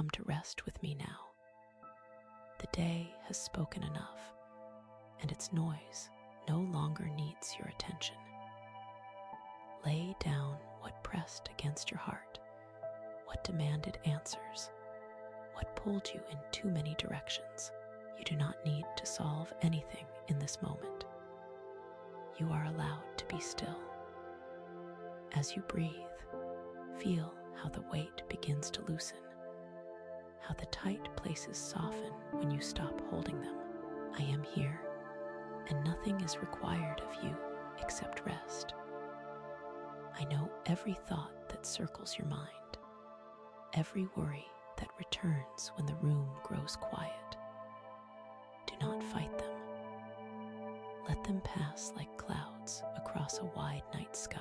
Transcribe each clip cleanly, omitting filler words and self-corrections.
come to rest with me now. The day has spoken enough, and its noise no longer needs your attention. Lay down what pressed against your heart, what demanded answers, what pulled you in too many directions. You do not need to solve anything in this moment. You are allowed to be still. As you breathe, feel how the weight begins to loosen, how the tight places soften when you stop holding them. I am here, and nothing is required of you except rest. I know every thought that circles your mind, every worry that returns when the room grows quiet. Do not fight them. Let them pass like clouds across a wide night sky.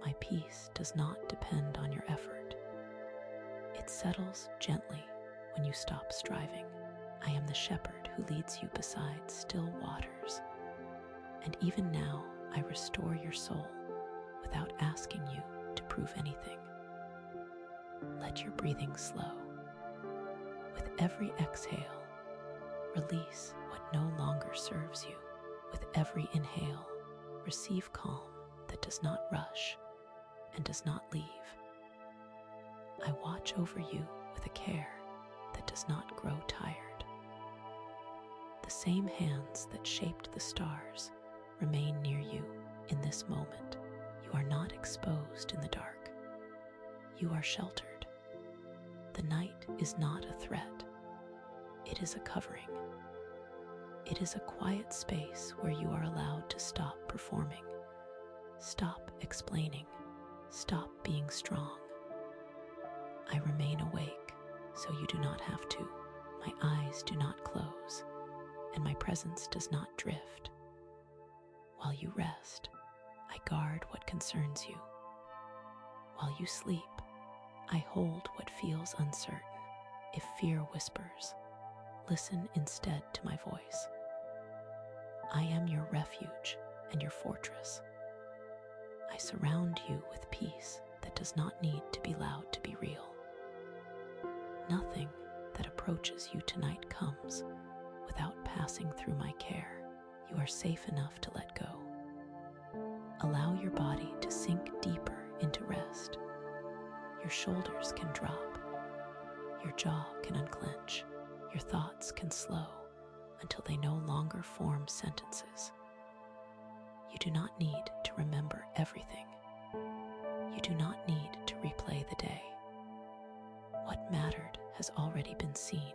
My peace does not depend on your effort. It settles gently when you stop striving. I am the shepherd who leads you beside still waters. And even now, I restore your soul without asking you to prove anything. Let your breathing slow. With every exhale, release what no longer serves you. With every inhale, receive calm that does not rush and does not leave. I watch over you with a care that does not grow tired. The same hands that shaped the stars remain near you in this moment. You are not exposed in the dark. You are sheltered. The night is not a threat. It is a covering. It is a quiet space where you are allowed to stop performing, stop explaining, stop being strong. I remain awake, so you do not have to. My eyes do not close, and my presence does not drift. While you rest, I guard what concerns you. While you sleep, I hold what feels uncertain. If fear whispers, listen instead to my voice. I am your refuge and your fortress. I surround you with peace that does not need to be loud to be real. Nothing that approaches you tonight comes without passing through my care. You are safe enough to let go. Allow your body to sink deeper into rest. Your shoulders can drop. Your jaw can unclench. Your thoughts can slow until they no longer form sentences. You do not need to remember everything. You do not need to replay the day. What mattered has already been seen.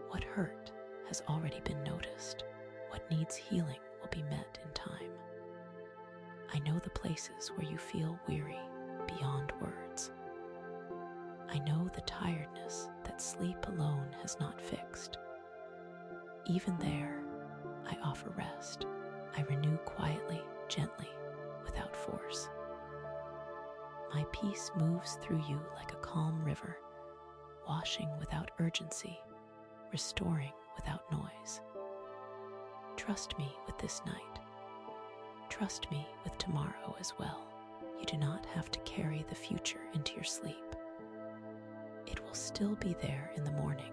What hurt has already been noticed. What needs healing will be met in time. I know the places where you feel weary beyond words. I know the tiredness that sleep alone has not fixed. Even there, I offer rest. I renew quietly, gently, without force. My peace moves through you like a calm river, washing without urgency, restoring without noise. Trust me with this night. Trust me with tomorrow as well. You do not have to carry the future into your sleep. It will still be there in the morning,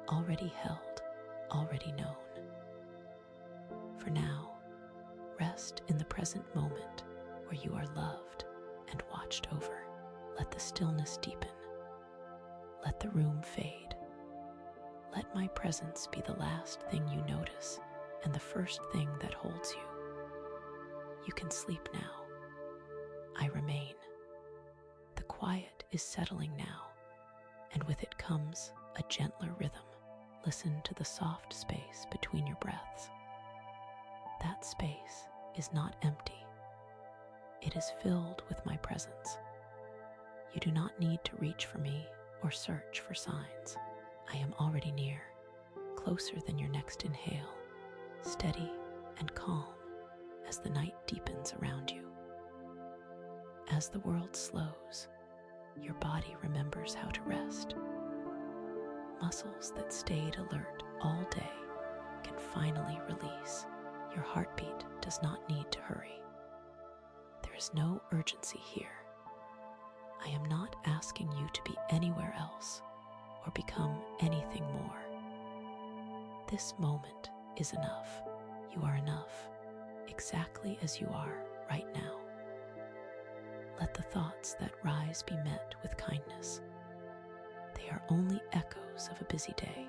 already held, already known. For now, rest in the present moment where you are loved and watched over. Let the stillness deepen. Let the room fade. Let my presence be the last thing you notice and the first thing that holds you. You can sleep now. I remain. The quiet is settling now, and with it comes a gentler rhythm. Listen to the soft space between your breaths. That space is not empty. It is filled with my presence. You do not need to reach for me or search for signs. I am already near, closer than your next inhale, steady and calm as the night deepens around you. As the world slows, your body remembers how to rest. Muscles that stayed alert all day can finally release. Your heartbeat does not need to hurry. There is no urgency here. I am not asking you to be anywhere else or become anything more. This moment is enough. You are enough, exactly as you are right now. Let the thoughts that rise be met with kindness. They are only echoes of a busy day,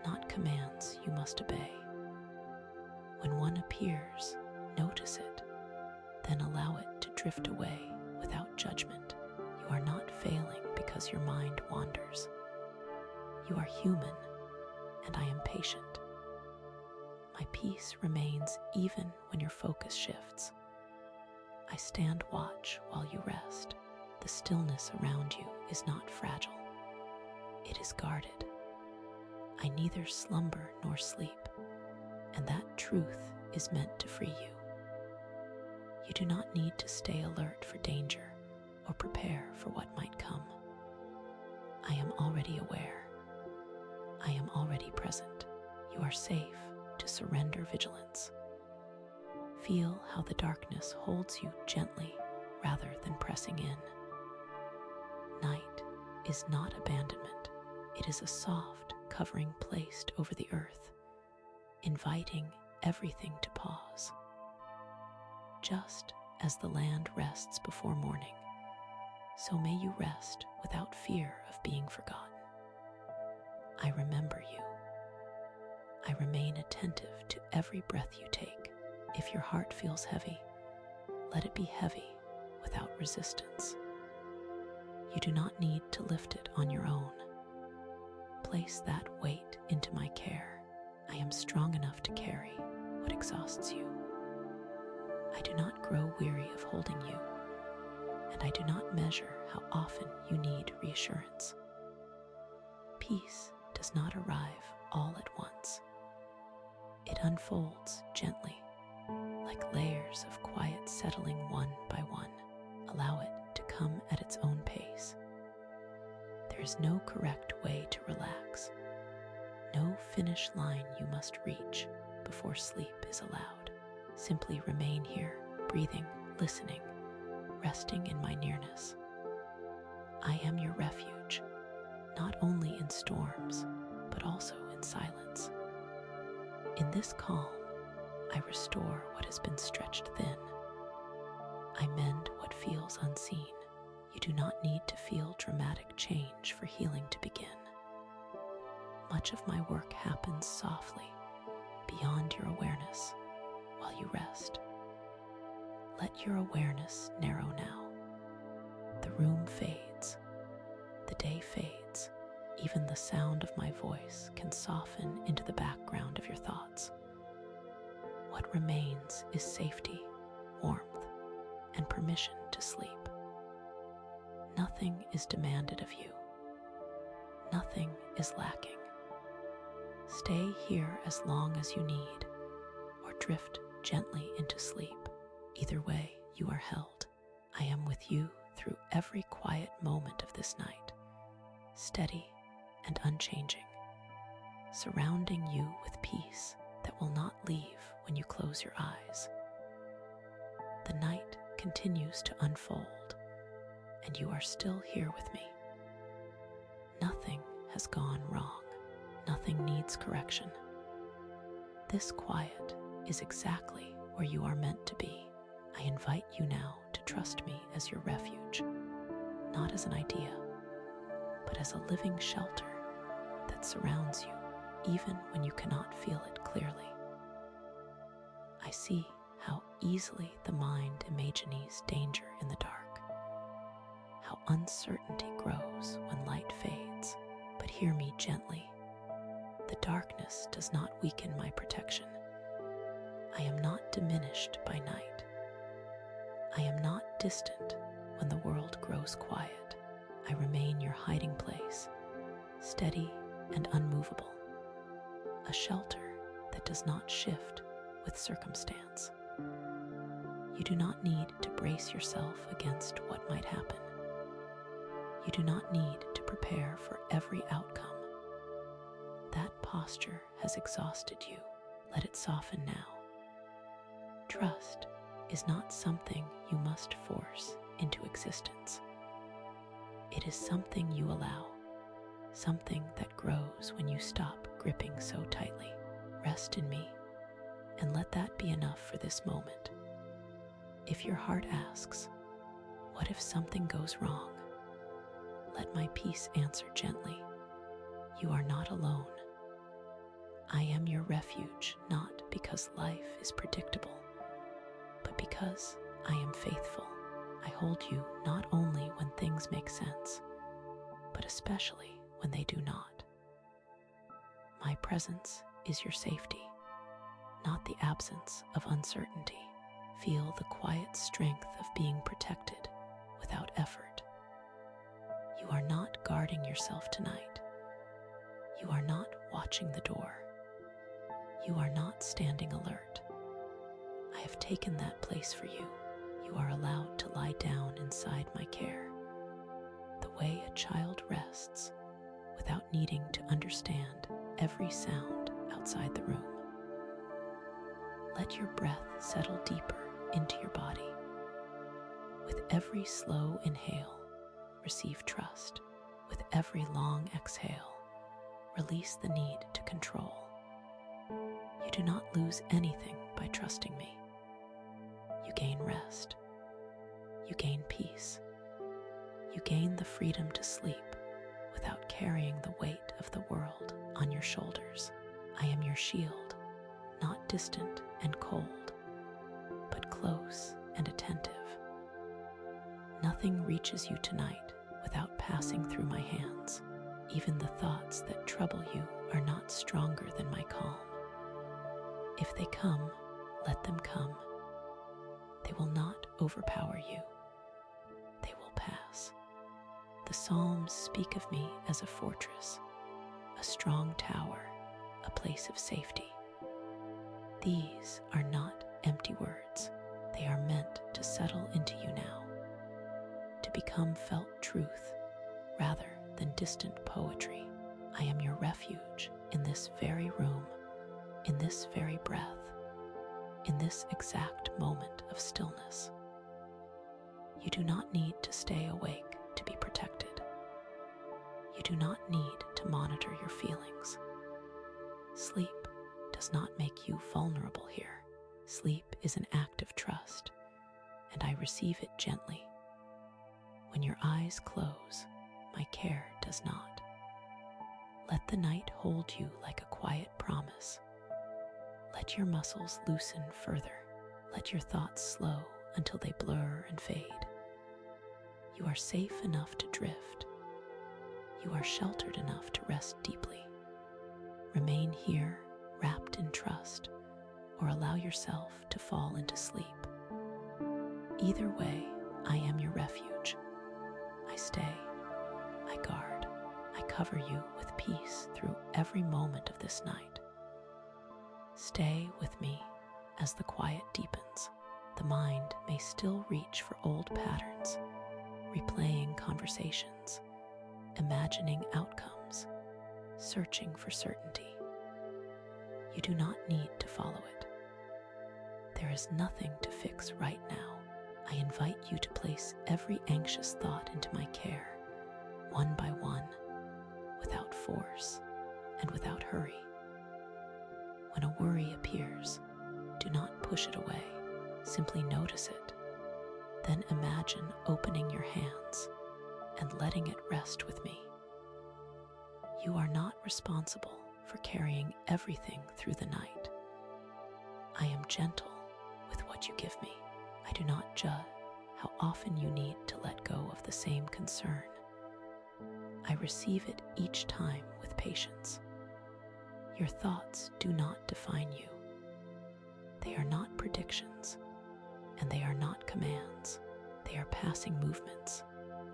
not commands you must obey. When one appears, notice it, then allow it to drift away without judgment. You are not failing because your mind wanders. You are human, and I am patient. My peace remains even when your focus shifts. I stand watch while you rest. The stillness around you is not fragile. It is guarded. I neither slumber nor sleep, and that truth is meant to free you. You do not need to stay alert for danger or prepare for what might come. I am already aware. I am already present. You are safe to surrender vigilance. Feel how the darkness holds you gently rather than pressing in. Night is not abandonment. It is a soft covering placed over the earth, inviting everything to pause. Just as the land rests before morning, so may you rest without fear of being forgotten. I remember you. I remain attentive to every breath you take. If your heart feels heavy, let it be heavy without resistance. You do not need to lift it on your own. Place that weight into my care. I am strong enough to carry what exhausts you. I do not grow weary of holding you, and I do not measure how often you need reassurance. Peace does not arrive all at once. It unfolds gently, like layers of quiet settling one by one. Allow it to come at its own pace. There is no correct way to relax, no finish line you must reach before sleep is allowed. Simply remain here, breathing, listening, resting in my nearness. I am your refuge, not only in storms, but also in silence. In this calm, I restore what has been stretched thin. I mend what feels unseen. You do not need to feel dramatic change for healing to begin. Much of my work happens softly, beyond your awareness, while you rest. Let your awareness narrow now. The room fades. The day fades. Even the sound of my voice can soften into the background of your thoughts. What remains is safety, warmth, and permission to sleep. Nothing is demanded of you. Nothing is lacking. Stay here as long as you need, or drift gently into sleep. Either way, you are held. I am with you through every quiet moment of this night, steady and unchanging, surrounding you with peace that will not leave when you close your eyes. The night continues to unfold, and you are still here with me. Nothing has gone wrong. Nothing needs correction. This quiet is exactly where you are meant to be. I invite you now to trust me as your refuge, not as an idea, but as a living shelter that surrounds you even when you cannot feel it clearly. I see how easily the mind imagines danger in the dark, how uncertainty grows when light fades. But hear me gently. The darkness does not weaken my protection. I am not diminished by night. I am not distant when the world grows quiet. I remain your hiding place, steady and unmovable, a shelter that does not shift with circumstance. You do not need to brace yourself against what might happen. You do not need to prepare for every outcome. That posture has exhausted you. Let it soften now. Trust is not something you must force into existence. It is something you allow, something that grows when you stop gripping so tightly. Rest in me, and let that be enough for this moment. If your heart asks, what if something goes wrong? Let my peace answer gently, you are not alone. I am your refuge, not because life is predictable, but because I am faithful. I hold you not only when things make sense, but especially when they do not. My presence is your safety, not the absence of uncertainty. Feel the quiet strength of being protected without effort. You are not guarding yourself tonight. You are not watching the door. You are not standing alert. I have taken that place for you. You are allowed to lie down inside my care, the way a child rests without needing to understand every sound outside the room. Let your breath settle deeper into your body. With every slow inhale, receive trust. With every long exhale, release the need to control. You do not lose anything by trusting me. You gain rest. You gain peace. You gain the freedom to sleep without carrying the weight of the world on your shoulders. I am your shield, not distant and cold, but close and attentive. Nothing reaches you tonight without passing through my hands. Even the thoughts that trouble you are not stronger than my calm. If they come, let them come. They will not overpower you. They will pass. The Psalms speak of me as a fortress, a strong tower, a place of safety. These are not empty words. They are meant to settle into you now, to become felt truth rather than distant poetry. I am your refuge in this very room, in this very breath, in this exact moment of stillness. You do not need to stay awake to be protected. You do not need to monitor your feelings. Sleep does not make you vulnerable here. Sleep is an act of trust, and I receive it gently. When your eyes close, my care does not. Let the night hold you like a quiet promise. Let your muscles loosen further. Let your thoughts slow until they blur and fade. You are safe enough to drift. You are sheltered enough to rest deeply. Remain here, wrapped in trust, or allow yourself to fall into sleep. Either way, I am your refuge. I stay, I guard, I cover you with peace through every moment of this night. Stay with me as the quiet deepens. The mind may still reach for old patterns, replaying conversations, imagining outcomes, searching for certainty. You do not need to follow it. There is nothing to fix right now. I invite you to place every anxious thought into my care, one by one, without force and without hurry. When a worry appears, do not push it away. Simply notice it. Then imagine opening your hands and letting it rest with me. You are not responsible for carrying everything through the night. I am gentle with what you give me. I do not judge how often you need to let go of the same concern. I receive it each time with patience. Your thoughts do not define you. They are not predictions, and they are not commands. They are passing movements,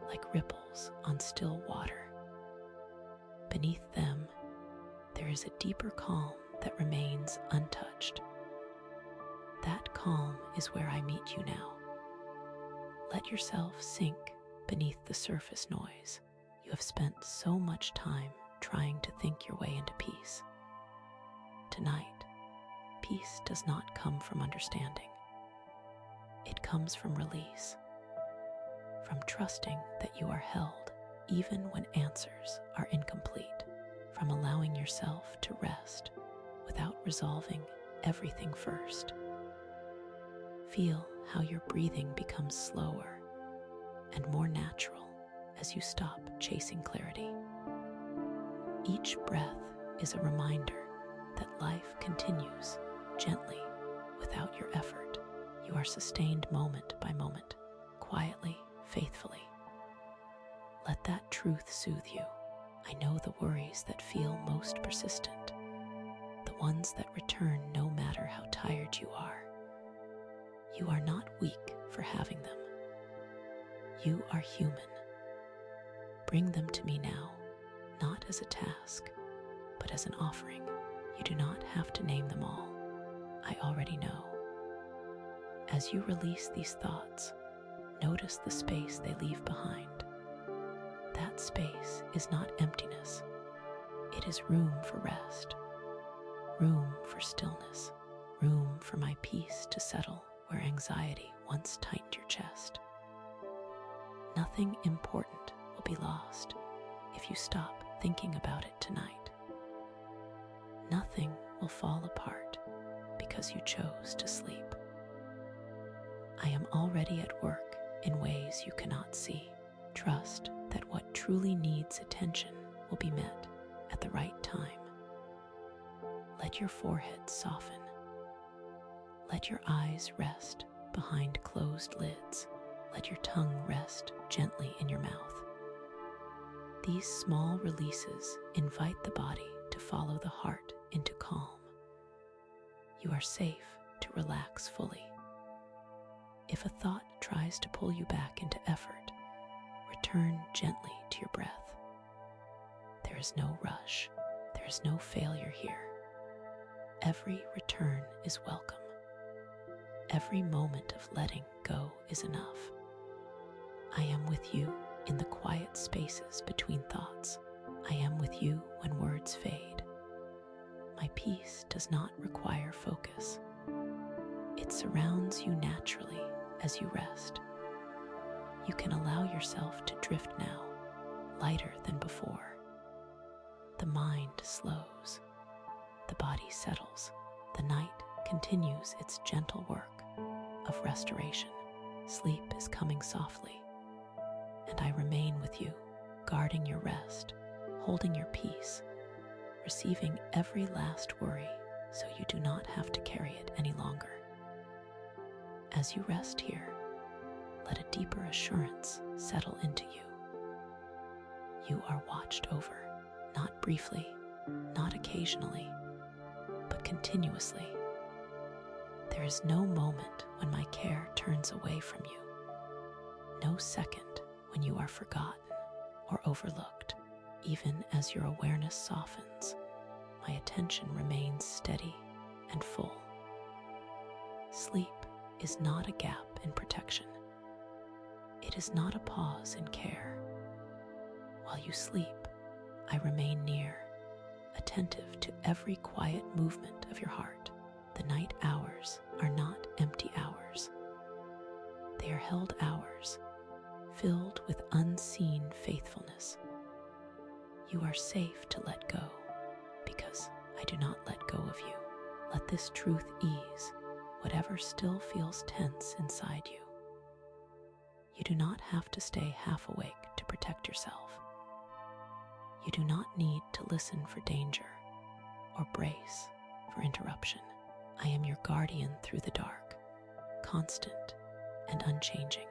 like ripples on still water. Beneath them, there is a deeper calm that remains untouched. That calm is where I meet you now. Let yourself sink beneath the surface noise. You have spent so much time trying to think your way into peace. Tonight, peace does not come from understanding. It comes from release, from trusting that you are held even when answers are incomplete, from allowing yourself to rest without resolving everything first. Feel how your breathing becomes slower and more natural as you stop chasing clarity. Each breath is a reminder that life continues gently without your effort. You are sustained moment by moment, quietly, faithfully. Let that truth soothe you. I know the worries that feel most persistent, the ones that return no matter how tired you are. You are not weak for having them. You are human. Bring them to me now, not as a task, but as an offering. You do not have to name them all. I already know. As you release these thoughts, notice the space they leave behind. That space is not emptiness. It is room for rest, room for stillness, room for my peace to settle where anxiety once tightened your chest. Nothing important will be lost if you stop thinking about it tonight. Nothing will fall apart because you chose to sleep. I am already at work in ways you cannot see. Trust that what truly needs attention will be met at the right time. Let your forehead soften. Let your eyes rest behind closed lids. Let your tongue rest gently in your mouth. These small releases invite the body to follow the heart into calm. You are safe to relax fully. If a thought tries to pull you back into effort, return gently to your breath. There is no rush. There is no failure here. Every return is welcome. Every moment of letting go is enough. I am with you in the quiet spaces between thoughts. I am with you when words fade. My peace does not require focus. It surrounds you naturally as you rest. You can allow yourself to drift now, lighter than before. The mind slows. The body settles. The night continues its gentle work of restoration. Sleep is coming softly, and I remain with you, guarding your rest, holding your peace, receiving every last worry so you do not have to carry it any longer. As you rest here, let a deeper assurance settle into you. You are watched over, not briefly, not occasionally, but continuously. There is no moment when my care turns away from you, no second when you are forgotten or overlooked. Even as your awareness softens, my attention remains steady and full. Sleep is not a gap in protection. It is not a pause in care. While you sleep, I remain near, attentive to every quiet movement of your heart. The night hours are not empty hours. They are held hours, filled with unseen faithfulness. You are safe to let go, because I do not let go of you. Let this truth ease whatever still feels tense inside you. You do not have to stay half awake to protect yourself. You do not need to listen for danger or brace for interruption. I am your guardian through the dark, constant and unchanging.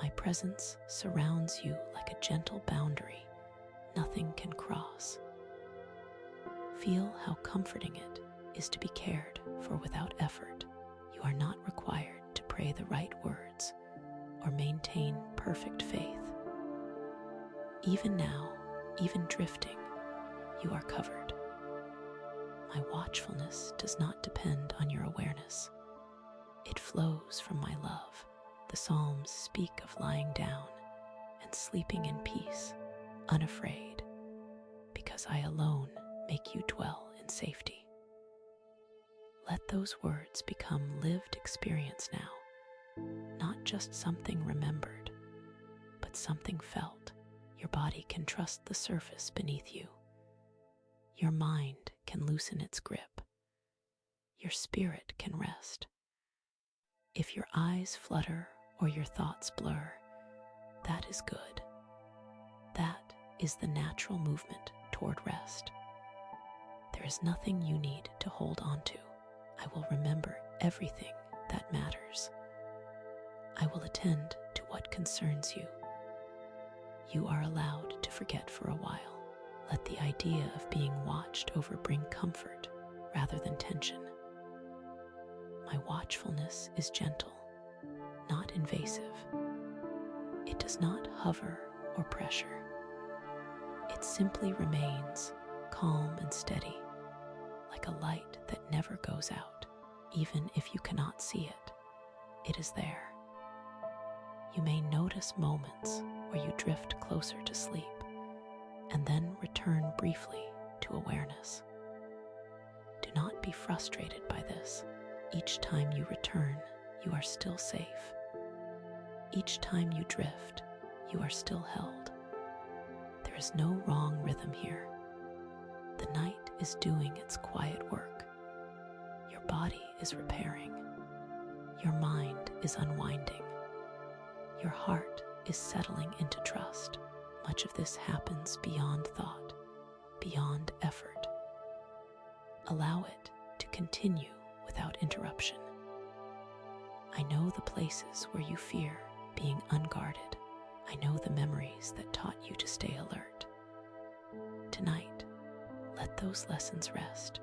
My presence surrounds you like a gentle boundary nothing can cross. Feel how comforting it is to be cared for without effort. You are not required to pray the right words or maintain perfect faith. Even now, even drifting, you are covered. My watchfulness does not depend on your awareness. It flows from my love. The Psalms speak of lying down and sleeping in peace, unafraid, because I alone make you dwell in safety. Let those words become lived experience now, not just something remembered, but but something felt. Your body can trust the surface beneath you. Your mind can loosen its grip. Your spirit can rest. If your eyes flutter or your thoughts blur, that is good. That is the natural movement toward rest. There is nothing you need to hold on to. I will remember everything that matters. I will attend to what concerns you. You are allowed to forget for a while. Let the idea of being watched over bring comfort rather than tension. My watchfulness is gentle, not invasive. It does not hover or pressure. It simply remains calm and steady, like a light that never goes out. Even if you cannot see it, it is there. You may notice moments where you drift closer to sleep and then return briefly to awareness. Do not be frustrated by this. Each time you return, you are still safe. Each time you drift, you are still held. There is no wrong rhythm here. The night is doing its quiet work. Your body is repairing. Your mind is unwinding. Your heart is settling into trust. Much of this happens beyond thought, beyond effort. Allow it to continue without interruption. I know the places where you fear being unguarded. I know the memories that taught you to stay alert. Tonight, let those lessons rest.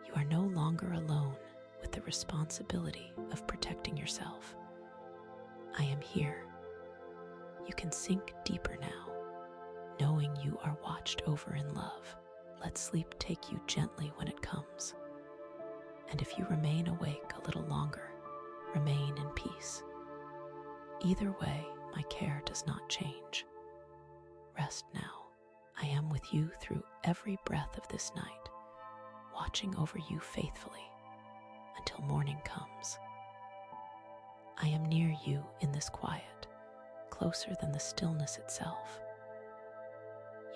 You are no longer alone with the responsibility of protecting yourself. I am here. You can sink deeper now, knowing you are watched over in love. Let sleep take you gently when it comes. And if you remain awake a little longer, remain in peace. Either way, my care does not change. Rest now. I am with you through every breath of this night, watching over you faithfully until morning comes. I am near you in this quiet, closer than the stillness itself.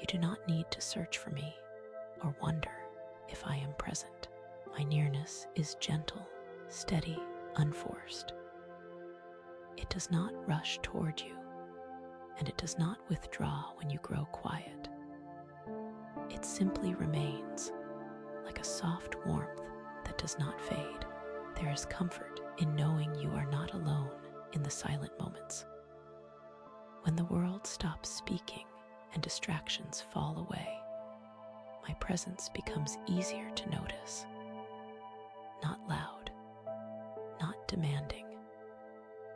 You do not need to search for me or wonder if I am present. My nearness is gentle, steady, unforced. It does not rush toward you, and it does not withdraw when you grow quiet. It simply remains, like a soft warmth that does not fade. There is comfort in knowing you are not alone in the silent moments. When the world stops speaking and distractions fall away, my presence becomes easier to notice. Not loud, not demanding,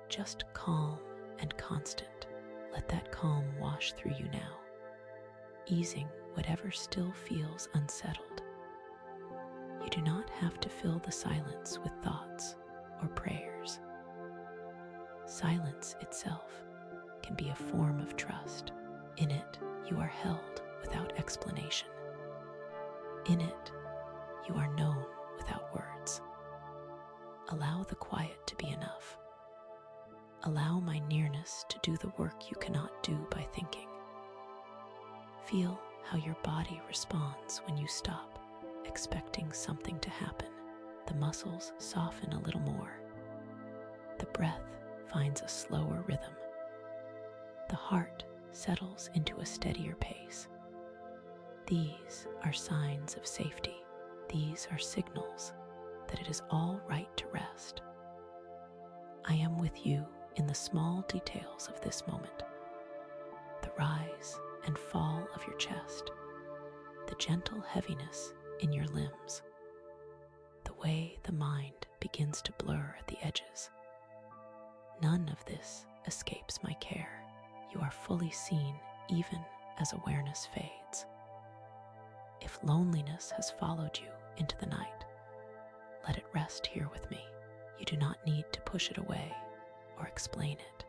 just calm and constant. Let that calm wash through you now, easing whatever still feels unsettled. You do not have to fill the silence with thoughts or prayers. Silence itself can be a form of trust. In it, you are held without explanation. In it, you are known without words. Allow the quiet to be enough. Allow my nearness to do the work you cannot do by thinking. Feel how your body responds when you stop expecting something to happen. The muscles soften a little more. The breath finds a slower rhythm. The heart settles into a steadier pace. These are signs of safety. These are signals that it is all right to rest. I am with you in the small details of this moment. The rise and fall of your chest, the gentle heaviness in your limbs, the way the mind begins to blur at the edges. None of this escapes my care. You are fully seen even as awareness fades. If loneliness has followed you into the night, let it rest here with me. You do not need to push it away or explain it.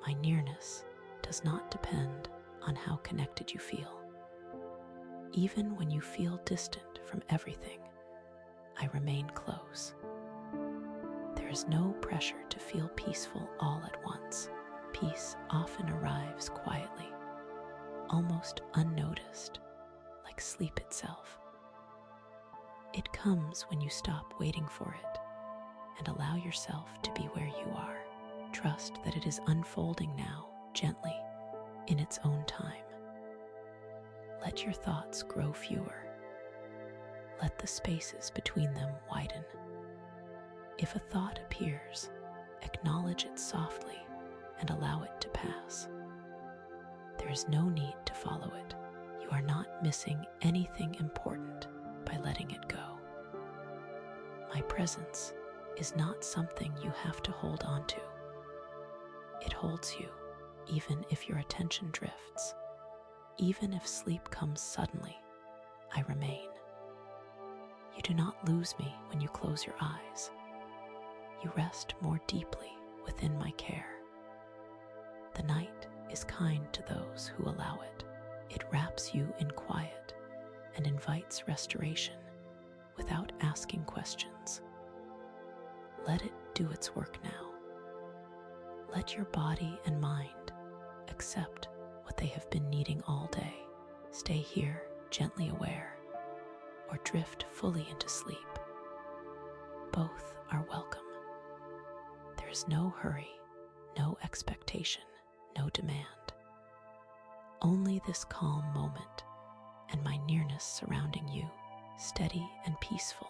My nearness does not depend on how connected you feel. Even when you feel distant from everything, I remain close. There is no pressure to feel peaceful all at once. Peace often arrives quietly, almost unnoticed, like sleep itself. It comes when you stop waiting for it and allow yourself to be where you are. Trust that it is unfolding now, gently, in its own time. Let your thoughts grow fewer. Let the spaces between them widen. If a thought appears, acknowledge it softly and allow it to pass. There is no need to follow it. You are not missing anything important by letting it go. My presence is not something you have to hold on to. It holds you, even if your attention drifts. Even if sleep comes suddenly, I remain. You do not lose me when you close your eyes. You rest more deeply within my care. The night is kind to those who allow it. It wraps you in quiet and invites restoration without asking questions. Let it do its work now. Let your body and mind accept what they have been needing all day. Stay here, gently aware, or drift fully into sleep. Both are welcome. There is no hurry, no expectation, no demand. Only this calm moment and my nearness surrounding you, steady and peaceful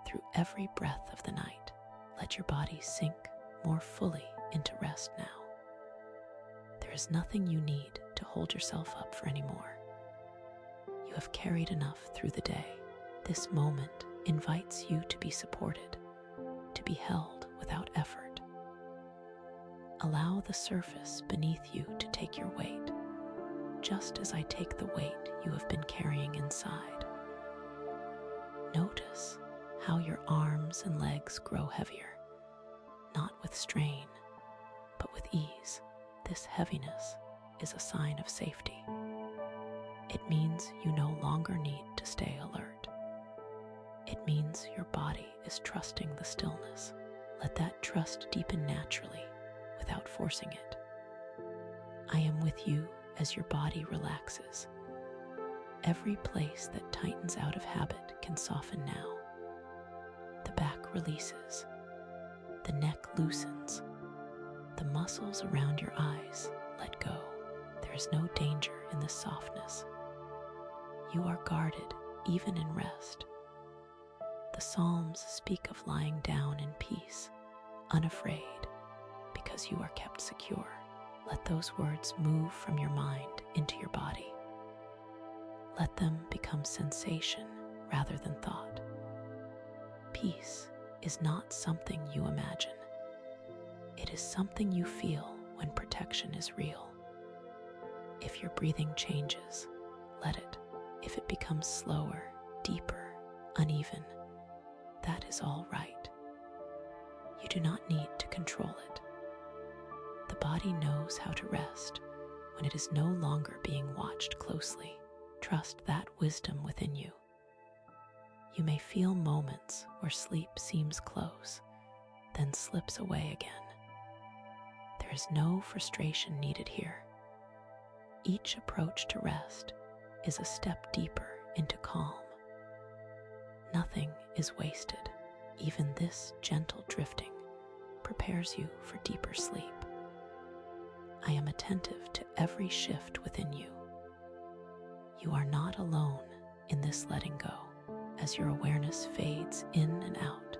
through every breath of the night. Let your body sink more fully into rest now. There is nothing you need to hold yourself up for anymore. You have carried enough through the day. This moment invites you to be supported, to be held without effort. Allow the surface beneath you to take your weight, just as I take the weight you have been carrying inside. Notice how your arms and legs grow heavier, not with strain, but with ease. This heaviness is a sign of safety. It means you no longer need to stay alert. It means your body is trusting the stillness. Let that trust deepen naturally without forcing it. I am with you as your body relaxes. Every place that tightens out of habit can soften now. The back releases. The neck loosens. The muscles around your eyes let go. There is no danger in this softness. You are guarded even in rest. The Psalms speak of lying down in peace, unafraid, because you are kept secure. Let those words move from your mind into your body. Let them become sensation rather than thought. Peace is not something you imagine. It is something you feel when protection is real. If your breathing changes, let it. If it becomes slower, deeper, uneven, that is all right. You do not need to control it. The body knows how to rest when it is no longer being watched closely. Trust that wisdom within you. You may feel moments where sleep seems close, then slips away again. There is no frustration needed here. Each approach to rest is a step deeper into calm. Nothing is wasted. Even this gentle drifting prepares you for deeper sleep. I am attentive to every shift within you. You are not alone in this letting go. As your awareness fades in and out,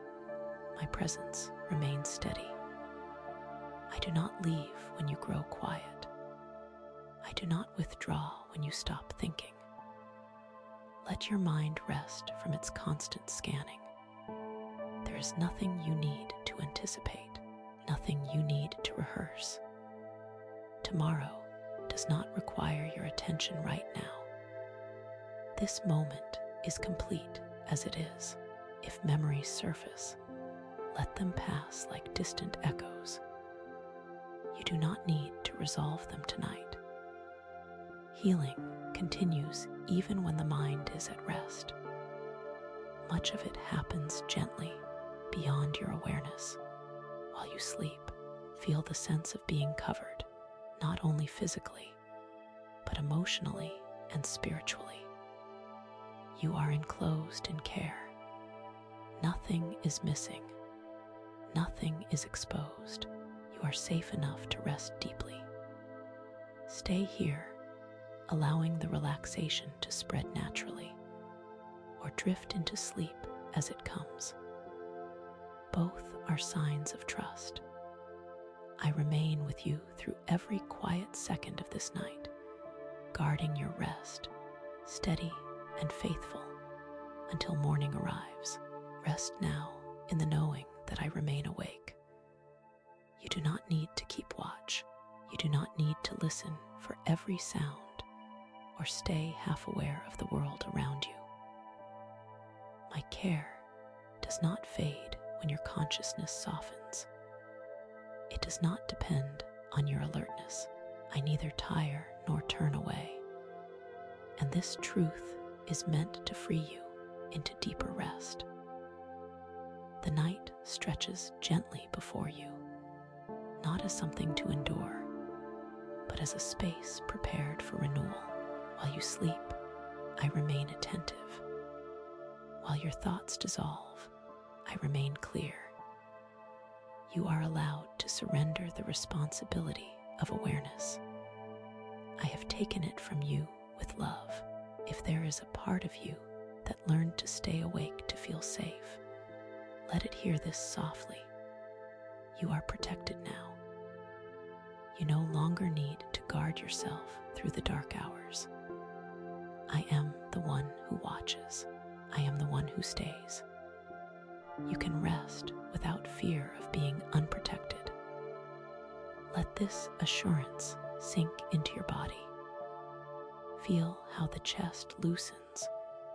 my presence remains steady. I do not leave when you grow quiet. I do not withdraw when you stop thinking. Let your mind rest from its constant scanning. There is nothing you need to anticipate, nothing you need to rehearse. Tomorrow does not require your attention right now. This moment is complete as it is. If memories surface, let them pass like distant echoes. You do not need to resolve them tonight. Healing continues even when the mind is at rest. Much of it happens gently, beyond your awareness, while you sleep. Feel the sense of being covered, not only physically, but emotionally and spiritually. You are enclosed in care. Nothing is missing. Nothing is exposed. You are safe enough to rest deeply. Stay here, allowing the relaxation to spread naturally, or drift into sleep as it comes. Both are signs of trust. I remain with you through every quiet second of this night, guarding your rest, steady and faithful, until morning arrives. Rest now in the knowing that I remain awake. You do not need to keep watch. You do not need to listen for every sound or stay half aware of the world around you. My care does not fade when your consciousness softens. It does not depend on your alertness. I neither tire nor turn away. And this truth is meant to free you into deeper rest. The night stretches gently before you, not as something to endure, but as a space prepared for renewal. While you sleep, I remain attentive. While your thoughts dissolve, I remain clear. You are allowed to surrender the responsibility of awareness. I have taken it from you with love. If there is a part of you that learned to stay awake to feel safe, let it hear this softly. You are protected now. You no longer need to guard yourself through the dark hours. I am the one who watches. I am the one who stays. You can rest without fear of being unprotected. Let this assurance sink into your body. Feel how the chest loosens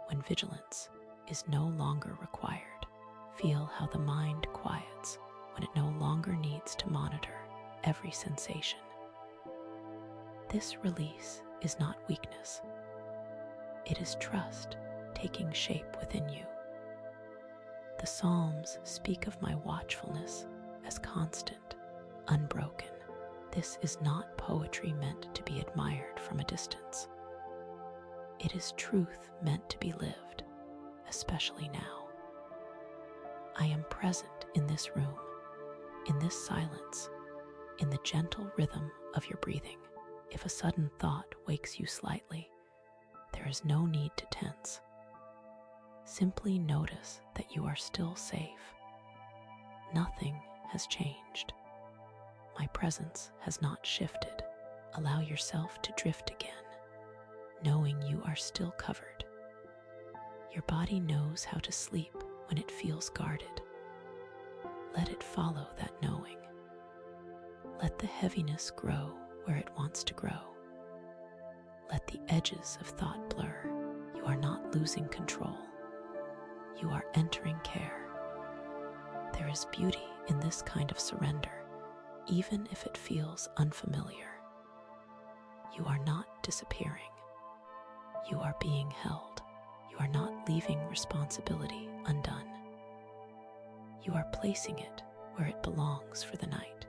when vigilance is no longer required. Feel how the mind quiets when it no longer needs to monitor every sensation. This release is not weakness. It is trust taking shape within you. The Psalms speak of my watchfulness as constant, unbroken. This is not poetry meant to be admired from a distance. It is truth meant to be lived, especially now. I am present in this room, in this silence, in the gentle rhythm of your breathing. If a sudden thought wakes you slightly, there is no need to tense. Simply notice that you are still safe. Nothing has changed. My presence has not shifted. Allow yourself to drift again, knowing you are still covered. Your body knows how to sleep when it feels guarded. Let it follow that knowing. Let the heaviness grow where it wants to grow. Let the edges of thought blur. You are not losing control. You are entering care. There is beauty in this kind of surrender, even if it feels unfamiliar. You are not disappearing. You are being held. You are not leaving responsibility undone. You are placing it where it belongs for the night.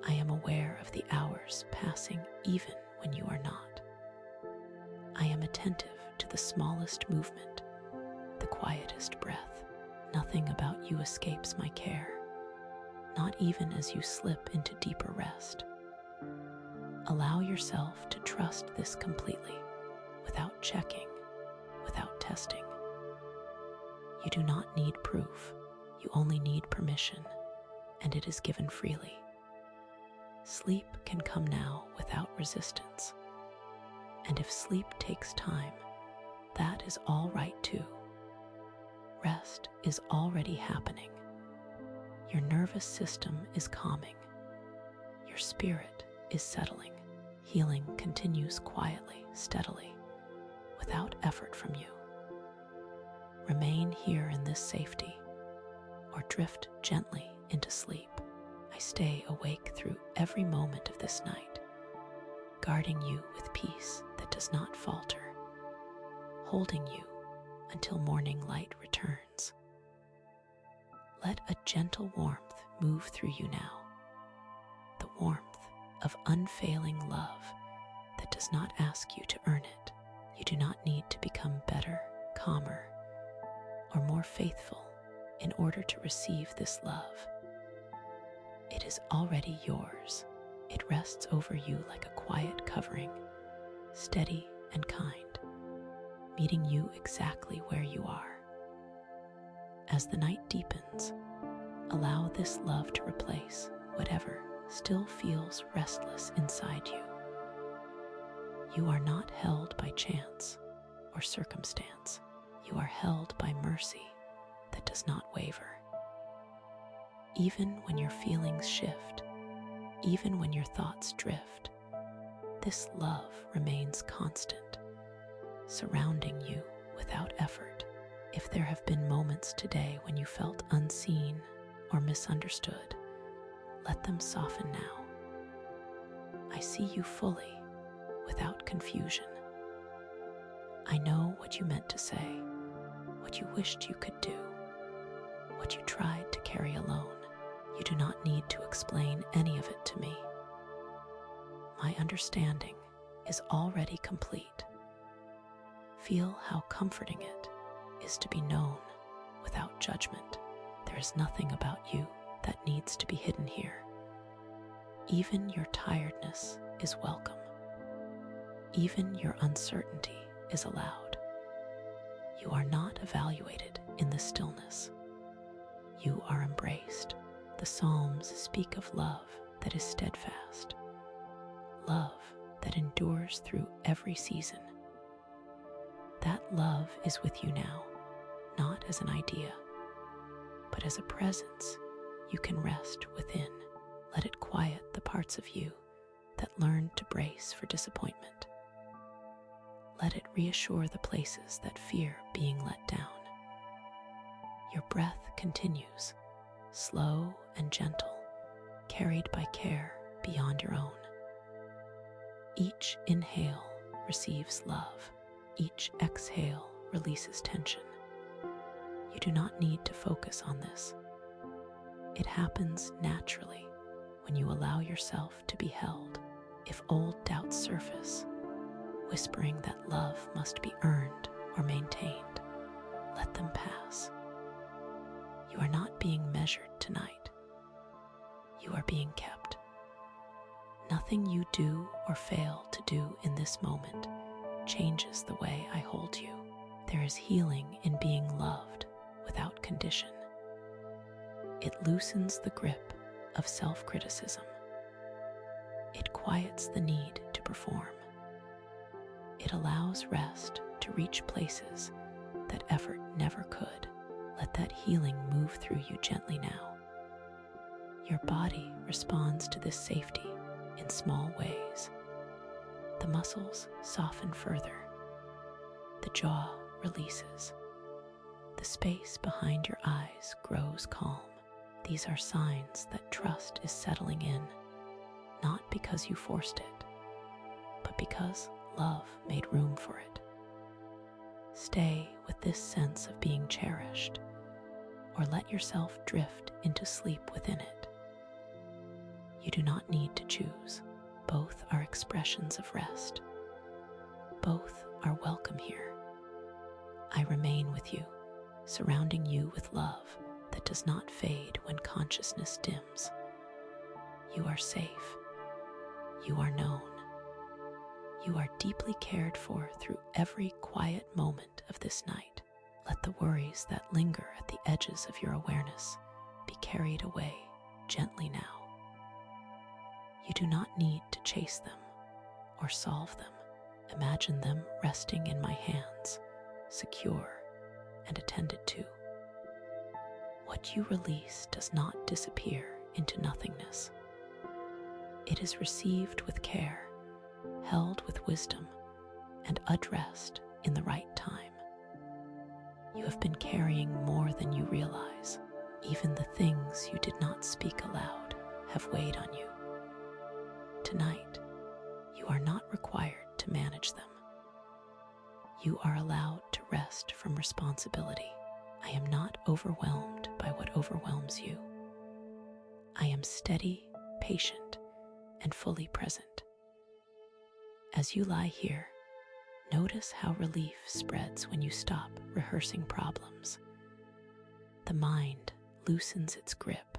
I am aware of the hours passing even when you are not. I am attentive to the smallest movement, the quietest breath. Nothing about you escapes my care, not even as you slip into deeper rest. Allow yourself to trust this completely, without checking, without testing. You do not need proof. You only need permission, and it is given freely. Sleep can come now without resistance, and if sleep takes time, that is all right too. Rest is already happening. Your nervous system is calming. Your spirit is settling. Healing continues quietly, steadily, without effort from you. Remain here in this safety, or drift gently into sleep. I stay awake through every moment of this night, guarding you with peace that does not falter, holding you until morning light returns. Let a gentle warmth move through you now, warmth of unfailing love that does not ask you to earn it. You do not need to become better, calmer, or more faithful in order to receive this love. It is already yours. It rests over you like a quiet covering, steady and kind, meeting you exactly where you are. As the night deepens, allow this love to replace whatever still feels restless inside you. You are not held by chance or circumstance. You are held by mercy that does not waver. Even when your feelings shift, even when your thoughts drift, this love remains constant, surrounding you without effort. If there have been moments today when you felt unseen or misunderstood, let them soften now. I see you fully, without confusion. I know what you meant to say, what you wished you could do, what you tried to carry alone. You do not need to explain any of it to me. My understanding is already complete. Feel how comforting it is to be known without judgment. There is nothing about you that needs to be hidden here. Even your tiredness is welcome. Even your uncertainty is allowed. You are not evaluated in the stillness. You are embraced. The Psalms speak of love that is steadfast, love that endures through every season. That love is with you now, not as an idea, but as a presence you can rest within. Let it quiet the parts of you that learn to brace for disappointment. Let it reassure the places that fear being let down. Your breath continues, slow and gentle, carried by care beyond your own. Each inhale receives love. Each exhale releases tension. You do not need to focus on this. It happens naturally when you allow yourself to be held. If old doubts surface, whispering that love must be earned or maintained, let them pass. You are not being measured tonight. You are being kept. Nothing you do or fail to do in this moment changes the way I hold you. There is healing in being loved without condition. It loosens the grip of self-criticism. It quiets the need to perform. It allows rest to reach places that effort never could. Let that healing move through you gently now. Your body responds to this safety in small ways. The muscles soften further. The jaw releases. The space behind your eyes grows calm. These are signs that trust is settling in, not because you forced it, but because love made room for it. Stay with this sense of being cherished, or let yourself drift into sleep within it. You do not need to choose. Both are expressions of rest. Both are welcome here. I remain with you, surrounding you with love that does not fade when consciousness dims. You are safe. You are known. You are deeply cared for through every quiet moment of this night. Let the worries that linger at the edges of your awareness be carried away gently now. You do not need to chase them or solve them. Imagine them resting in my hands, secure and attended to. What you release does not disappear into nothingness. It is received with care, held with wisdom, and addressed in the right time. You have been carrying more than you realize. Even the things you did not speak aloud have weighed on you. Tonight, you are not required to manage them. You are allowed to rest from responsibility. I am not overwhelmed by what overwhelms you. I am steady, patient, and fully present. As you lie here, notice how relief spreads when you stop rehearsing problems. The mind loosens its grip.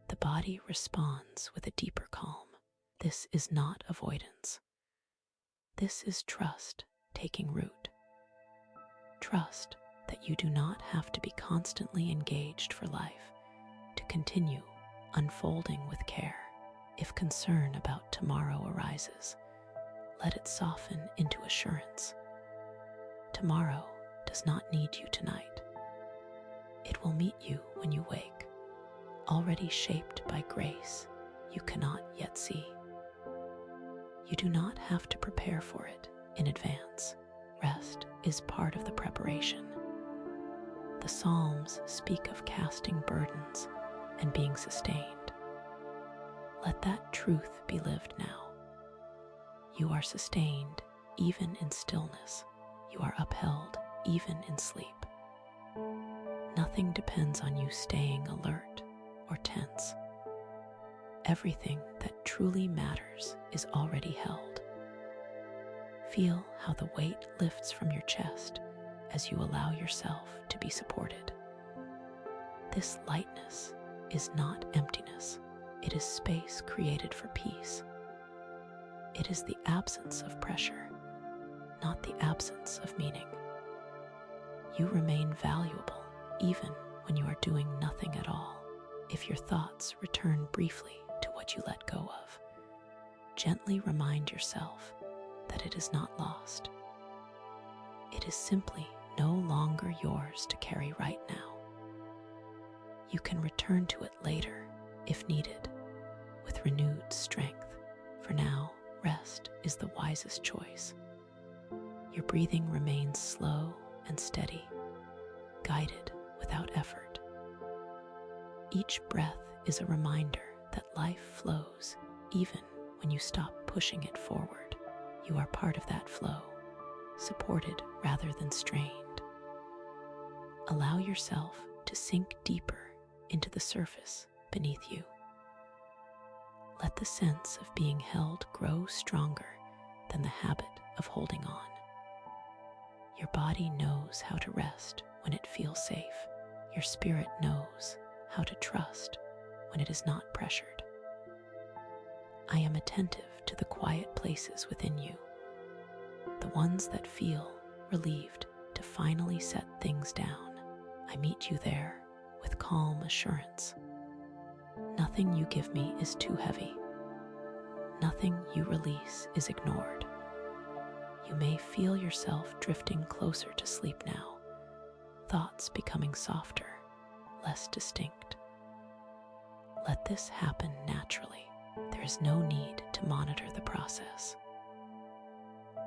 The body responds with a deeper calm. This is not avoidance. This is trust taking root. Trust that you do not have to be constantly engaged for life to continue unfolding with care. If concern about tomorrow arises, let it soften into assurance. Tomorrow does not need you tonight. It will meet you when you wake, already shaped by grace you cannot yet see. You do not have to prepare for it in advance. Rest is part of the preparation. The Psalms speak of casting burdens and being sustained. Let that truth be lived now. You are sustained even in stillness. You are upheld even in sleep. Nothing depends on you staying alert or tense. Everything that truly matters is already held. Feel how the weight lifts from your chest as you allow yourself to be supported. This lightness is not emptiness. It is space created for peace. It is the absence of pressure, not the absence of meaning. You remain valuable even when you are doing nothing at all. If your thoughts return briefly to what you let go of, gently remind yourself that it is not lost. It is simply no longer yours to carry right now. You can return to it later if needed with renewed strength. For now, rest is the wisest choice. Your breathing remains slow and steady, guided without effort. Each breath is a reminder that life flows even when you stop pushing it forward. You are part of that flow, supported rather than strained. Allow yourself to sink deeper into the surface beneath you. Let the sense of being held grow stronger than the habit of holding on. Your body knows how to rest when it feels safe. Your spirit knows how to trust when it is not pressured. I am attentive to the quiet places within you, the ones that feel relieved to finally set things down. I meet you there with calm assurance. Nothing you give me is too heavy. Nothing you release is ignored. You may feel yourself drifting closer to sleep now, thoughts becoming softer, less distinct. Let this happen naturally. There is no need to monitor the process.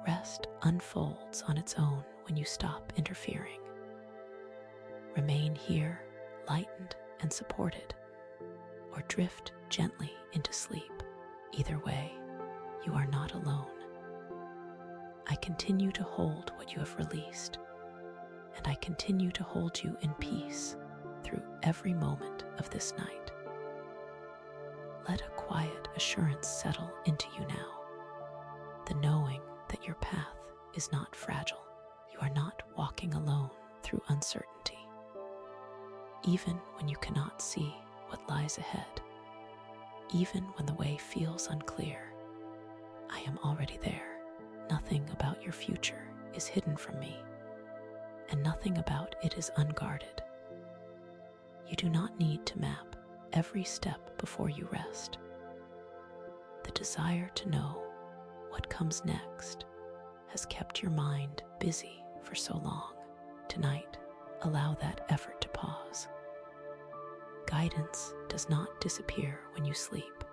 Rest unfolds on its own when you stop interfering. Remain here, lightened and supported, or drift gently into sleep. Either way, you are not alone. I continue to hold what you have released, and I continue to hold you in peace through every moment of this night. Let a quiet assurance settle into you now, the knowing that your path is not fragile. You are not walking alone through uncertainty. Even when you cannot see what lies ahead, even when the way feels unclear, I am already there. Nothing about your future is hidden from me, and nothing about it is unguarded. You do not need to map every step before you rest. The desire to know what comes next has kept your mind busy for so long. Tonight, allow that effort to pause. Guidance does not disappear when you sleep.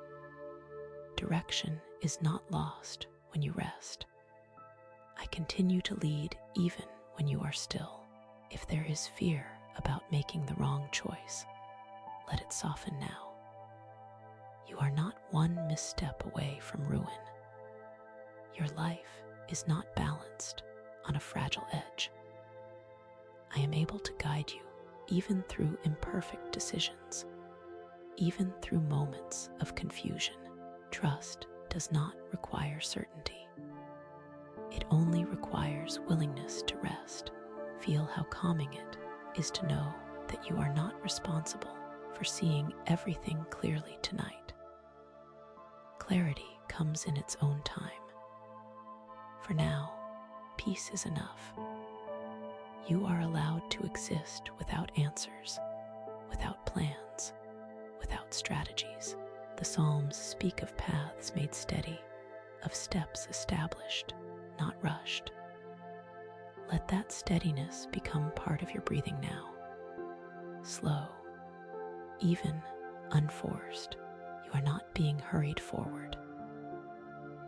Direction is not lost when you rest. I continue to lead even when you are still. If there is fear about making the wrong choice, let it soften now. You are not one misstep away from ruin. Your life is not balanced on a fragile edge. I am able to guide you even through imperfect decisions, even through moments of confusion. Trust does not require certainty. It only requires willingness to rest. Feel how calming it is to know that you are not responsible for seeing everything clearly tonight. Clarity comes in its own time. For now, peace is enough. You are allowed to exist without answers, without plans, without strategies. The Psalms speak of paths made steady, of steps established, not rushed. Let that steadiness become part of your breathing now. Slow, even unforced. You are not being hurried forward.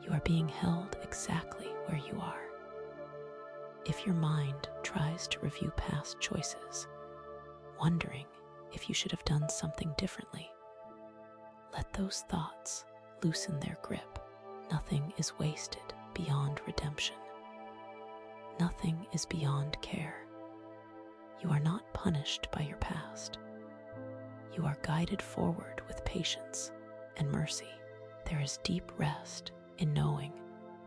You are being held exactly where you are. If your mind tries to review past choices, wondering if you should have done something differently, let those thoughts loosen their grip. Nothing is wasted beyond redemption. Nothing is beyond care. You are not punished by your past. You are guided forward with patience and mercy. There is deep rest in knowing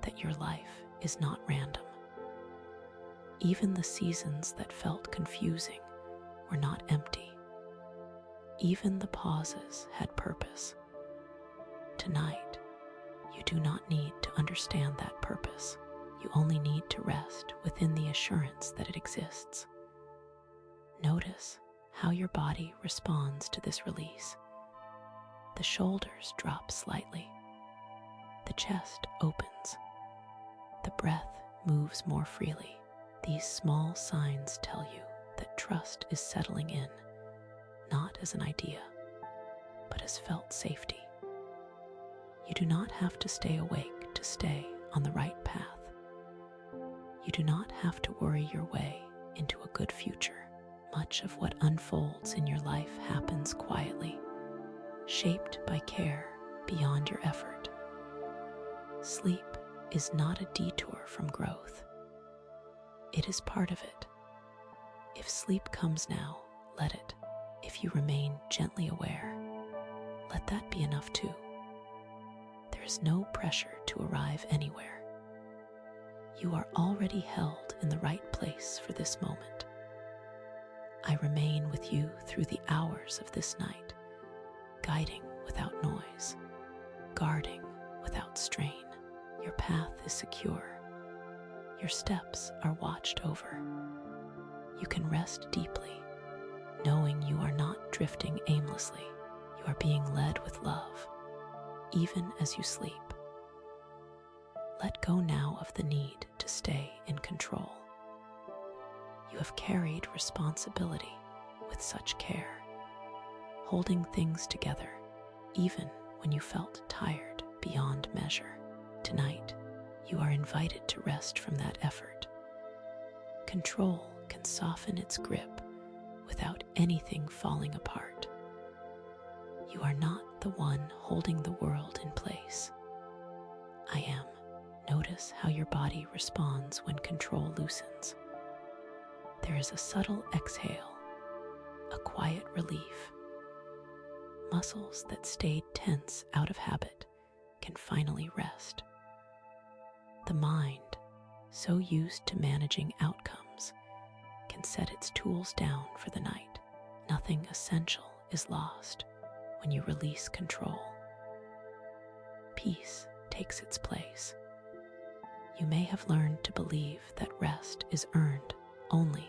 that your life is not random. Even the seasons that felt confusing were not empty. Even the pauses had purpose. Tonight, you do not need to understand that purpose. You only need to rest within the assurance that it exists. Notice how your body responds to this release. The shoulders drop slightly. The chest opens. The breath moves more freely. These small signs tell you that trust is settling in, not as an idea, but as felt safety. You do not have to stay awake to stay on the right path. You do not have to worry your way into a good future. Much of what unfolds in your life happens quietly, shaped by care beyond your effort. Sleep is not a detour from growth. It is part of it. If sleep comes now, let it. If you remain gently aware, let that be enough too. There is no pressure to arrive anywhere. You are already held in the right place for this moment. I remain with you through the hours of this night, guiding without noise, guarding without strain. Your path is secure. Your steps are watched over. You can rest deeply, knowing you are not drifting aimlessly. You are being led with love, even as you sleep. Let go now of the need to stay in control. You have carried responsibility with such care, holding things together even when you felt tired beyond measure. Tonight, you are invited to rest from that effort. Control can soften its grip without anything falling apart. You are not the one holding the world in place. I am. Notice how your body responds when control loosens. There is a subtle exhale, a quiet relief. Muscles that stayed tense out of habit can finally rest. The mind, so used to managing outcomes, can set its tools down for the night. Nothing essential is lost when you release control. Peace takes its place. You may have learned to believe that rest is earned only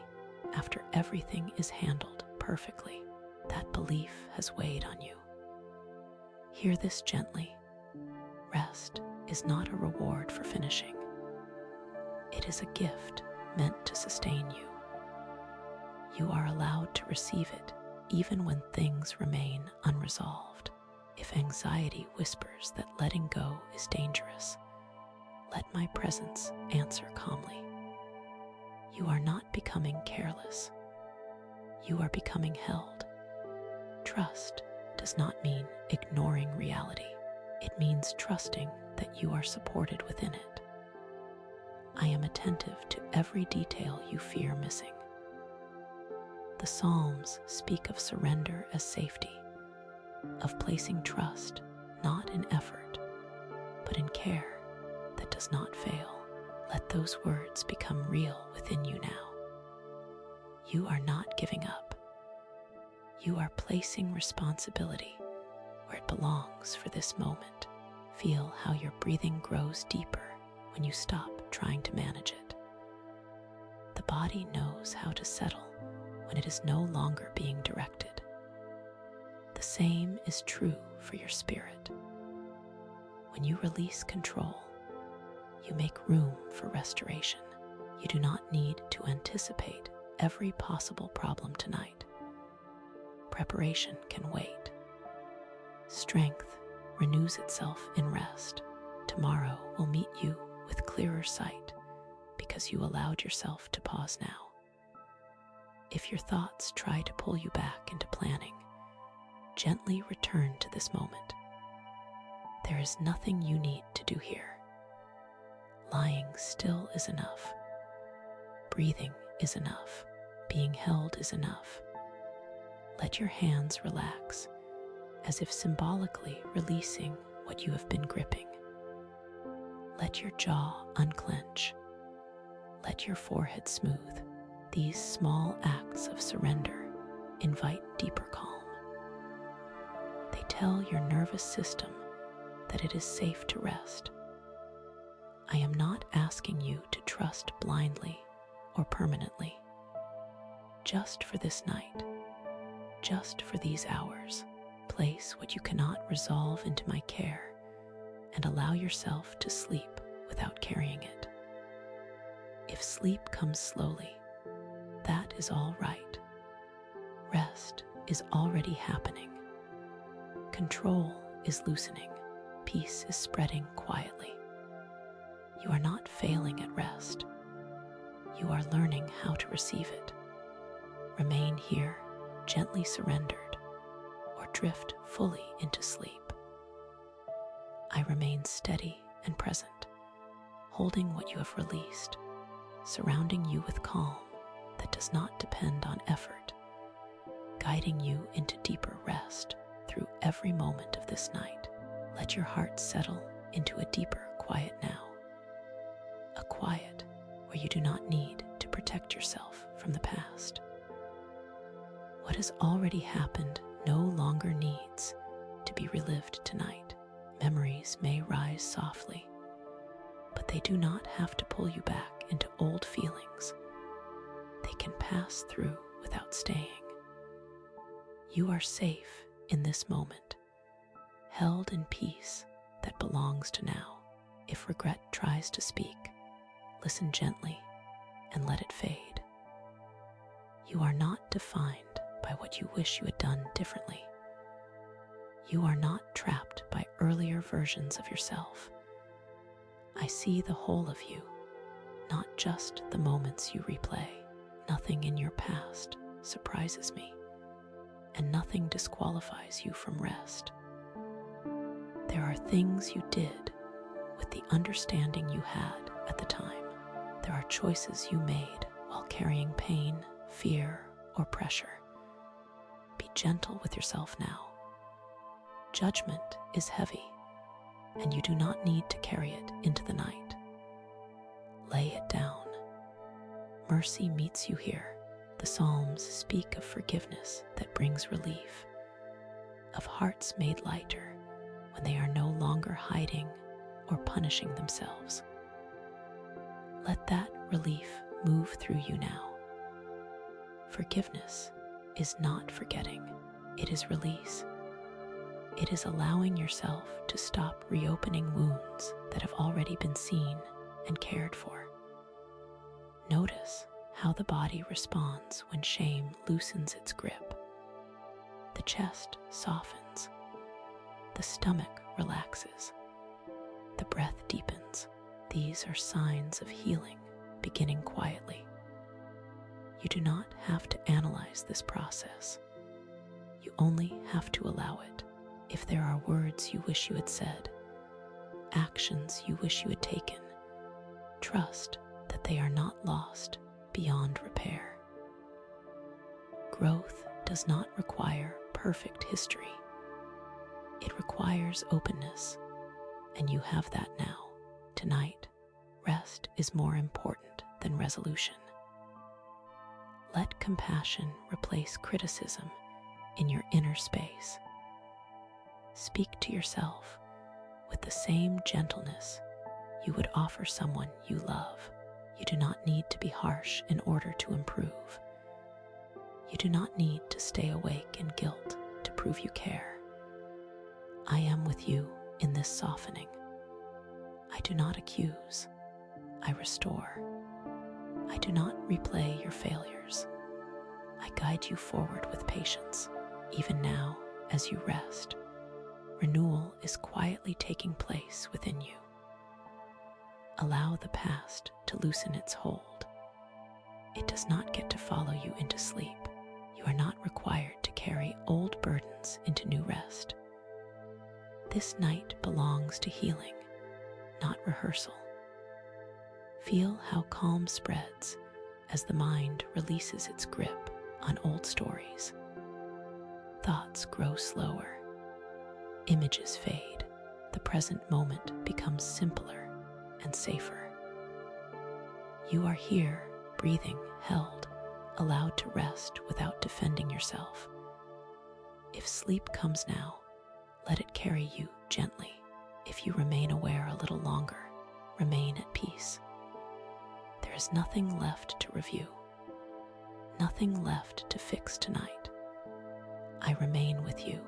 after everything is handled perfectly. That belief has weighed on you. Hear this gently. Rest is not a reward for finishing. It is a gift meant to sustain you. You are allowed to receive it even when things remain unresolved. If anxiety whispers that letting go is dangerous, let my presence answer calmly. You are not becoming careless. You are becoming held. Trust does not mean ignoring reality. It means trusting that you are supported within it. I am attentive to every detail you fear missing. The Psalms speak of surrender as safety, of placing trust not in effort, but in care that does not fail. Let those words become real within you now. You are not giving up. You are placing responsibility where it belongs for this moment. Feel how your breathing grows deeper when you stop trying to manage it. The body knows how to settle when it is no longer being directed. The same is true for your spirit. When you release control, you make room for restoration. You do not need to anticipate every possible problem tonight. Preparation can wait. Strength renews itself in rest. Tomorrow will meet you with clearer sight because you allowed yourself to pause now. If your thoughts try to pull you back into planning, gently return to this moment. There is nothing you need to do here. Lying still is enough. Breathing is enough. Being held is enough. Let your hands relax, as if symbolically releasing what you have been gripping. Let your jaw unclench. Let your forehead smooth. These small acts of surrender invite deeper calm. They tell your nervous system that it is safe to rest. I am not asking you to trust blindly or permanently. Just for this night, just for these hours, place what you cannot resolve into my care and allow yourself to sleep without carrying it. If sleep comes slowly, that is all right. Rest is already happening. Control is loosening. Peace is spreading quietly. You are not failing at rest. You are learning how to receive it. Remain here, gently surrendered, or drift fully into sleep. I remain steady and present, holding what you have released, surrounding you with calm that does not depend on effort, guiding you into deeper rest through every moment of this night. Let your heart settle into a deeper quiet now, a quiet where you do not need to protect yourself from the past. What has already happened no longer needs to be relived tonight. Memories may rise softly, but they do not have to pull you back into old feelings. They can pass through without staying. You are safe in this moment, held in peace that belongs to now. If regret tries to speak, listen gently and let it fade. You are not defined by what you wish you had done differently. You are not trapped by earlier versions of yourself. I see the whole of you, not just the moments you replay. Nothing in your past surprises me, and nothing disqualifies you from rest. There are things you did with the understanding you had at the time. There are choices you made while carrying pain, fear, or pressure. Be gentle with yourself now. Judgment is heavy, and you do not need to carry it into the night. Lay it down. Mercy meets you here. The Psalms speak of forgiveness that brings relief, of hearts made lighter when they are no longer hiding or punishing themselves. Let that relief move through you now. Forgiveness is not forgetting, it is release. It is allowing yourself to stop reopening wounds that have already been seen and cared for. Notice how the body responds when shame loosens its grip. The chest softens, the stomach relaxes, the breath deepens. These are signs of healing beginning quietly. You do not have to analyze this process. You only have to allow it. If there are words you wish you had said, actions you wish you had taken, trust that they are not lost beyond repair. Growth does not require perfect history. It requires openness, and you have that now. Tonight, rest is more important than resolution. Let compassion replace criticism in your inner space. Speak to yourself with the same gentleness you would offer someone you love. You do not need to be harsh in order to improve. You do not need to stay awake in guilt to prove you care. I am with you in this softening. I do not accuse. I restore. I do not replay your failures. I guide you forward with patience. Even now, as you rest, renewal is quietly taking place within you. Allow the past to loosen its hold. It does not get to follow you into sleep. You are not required to carry old burdens into new rest. This night belongs to healing, not rehearsal. Feel how calm spreads as the mind releases its grip on old stories. Thoughts grow slower. Images fade. The present moment becomes simpler and safer. You are here, breathing, held, allowed to rest without defending yourself. If sleep comes now, let it carry you gently. If you remain aware a little longer, remain at peace. There is nothing left to review, nothing left to fix tonight. I remain with you,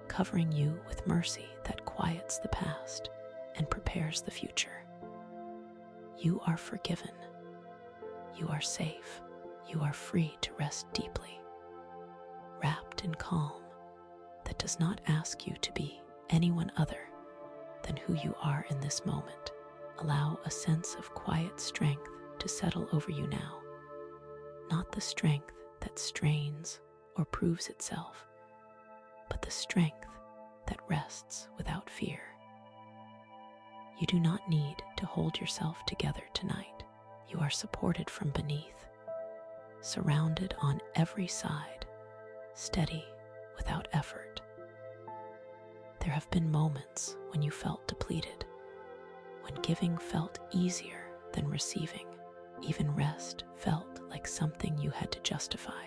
covering you with mercy that quiets the past and prepares the future. You are forgiven. You are safe. You are free to rest deeply, wrapped in calm that does not ask you to be anyone other than who you are in this moment. Allow a sense of quiet strength to settle over you now, not the strength that strains or proves itself, but the strength that rests without fear. You do not need to hold yourself together tonight. You are supported from beneath, surrounded on every side, steady without effort. There have been moments when you felt depleted, when giving felt easier than receiving. Even rest felt like something you had to justify.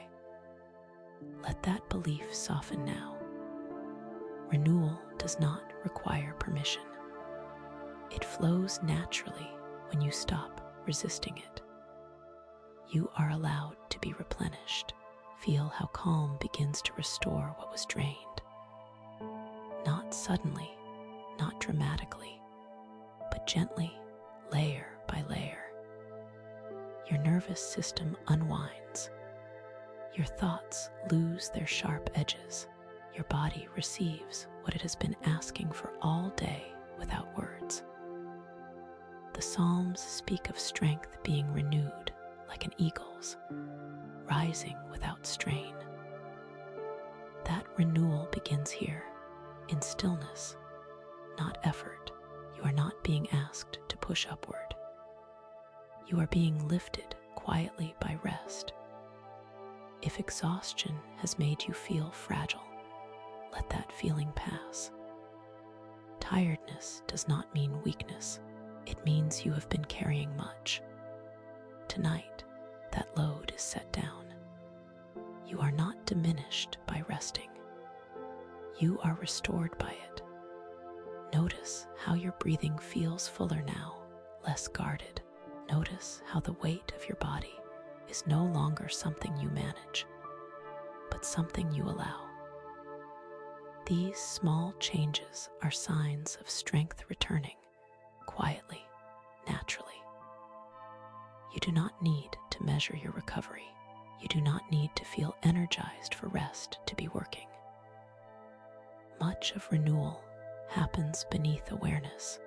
Let that belief soften now. Renewal does not require permission. It flows naturally when you stop resisting it. You are allowed to be replenished. Feel how calm begins to restore what was drained. Not suddenly, not dramatically, but gently, layer by layer. Your nervous system unwinds. Your thoughts lose their sharp edges. Your body receives what it has been asking for all day without words. The Psalms speak of strength being renewed like an eagle's, rising without strain. That renewal begins here, in stillness, not effort. You are not being asked to push upward. You are being lifted quietly by rest. If exhaustion has made you feel fragile, let that feeling pass. Tiredness does not mean weakness. It means you have been carrying much. Tonight, that load is set down. You are not diminished by resting. You are restored by it. Notice how your breathing feels fuller now, less guarded. Notice how the weight of your body is no longer something you manage, but something you allow. These small changes are signs of strength returning, quietly, naturally. You do not need to measure your recovery. You do not need to feel energized for rest to be working. Much of renewal happens beneath awareness,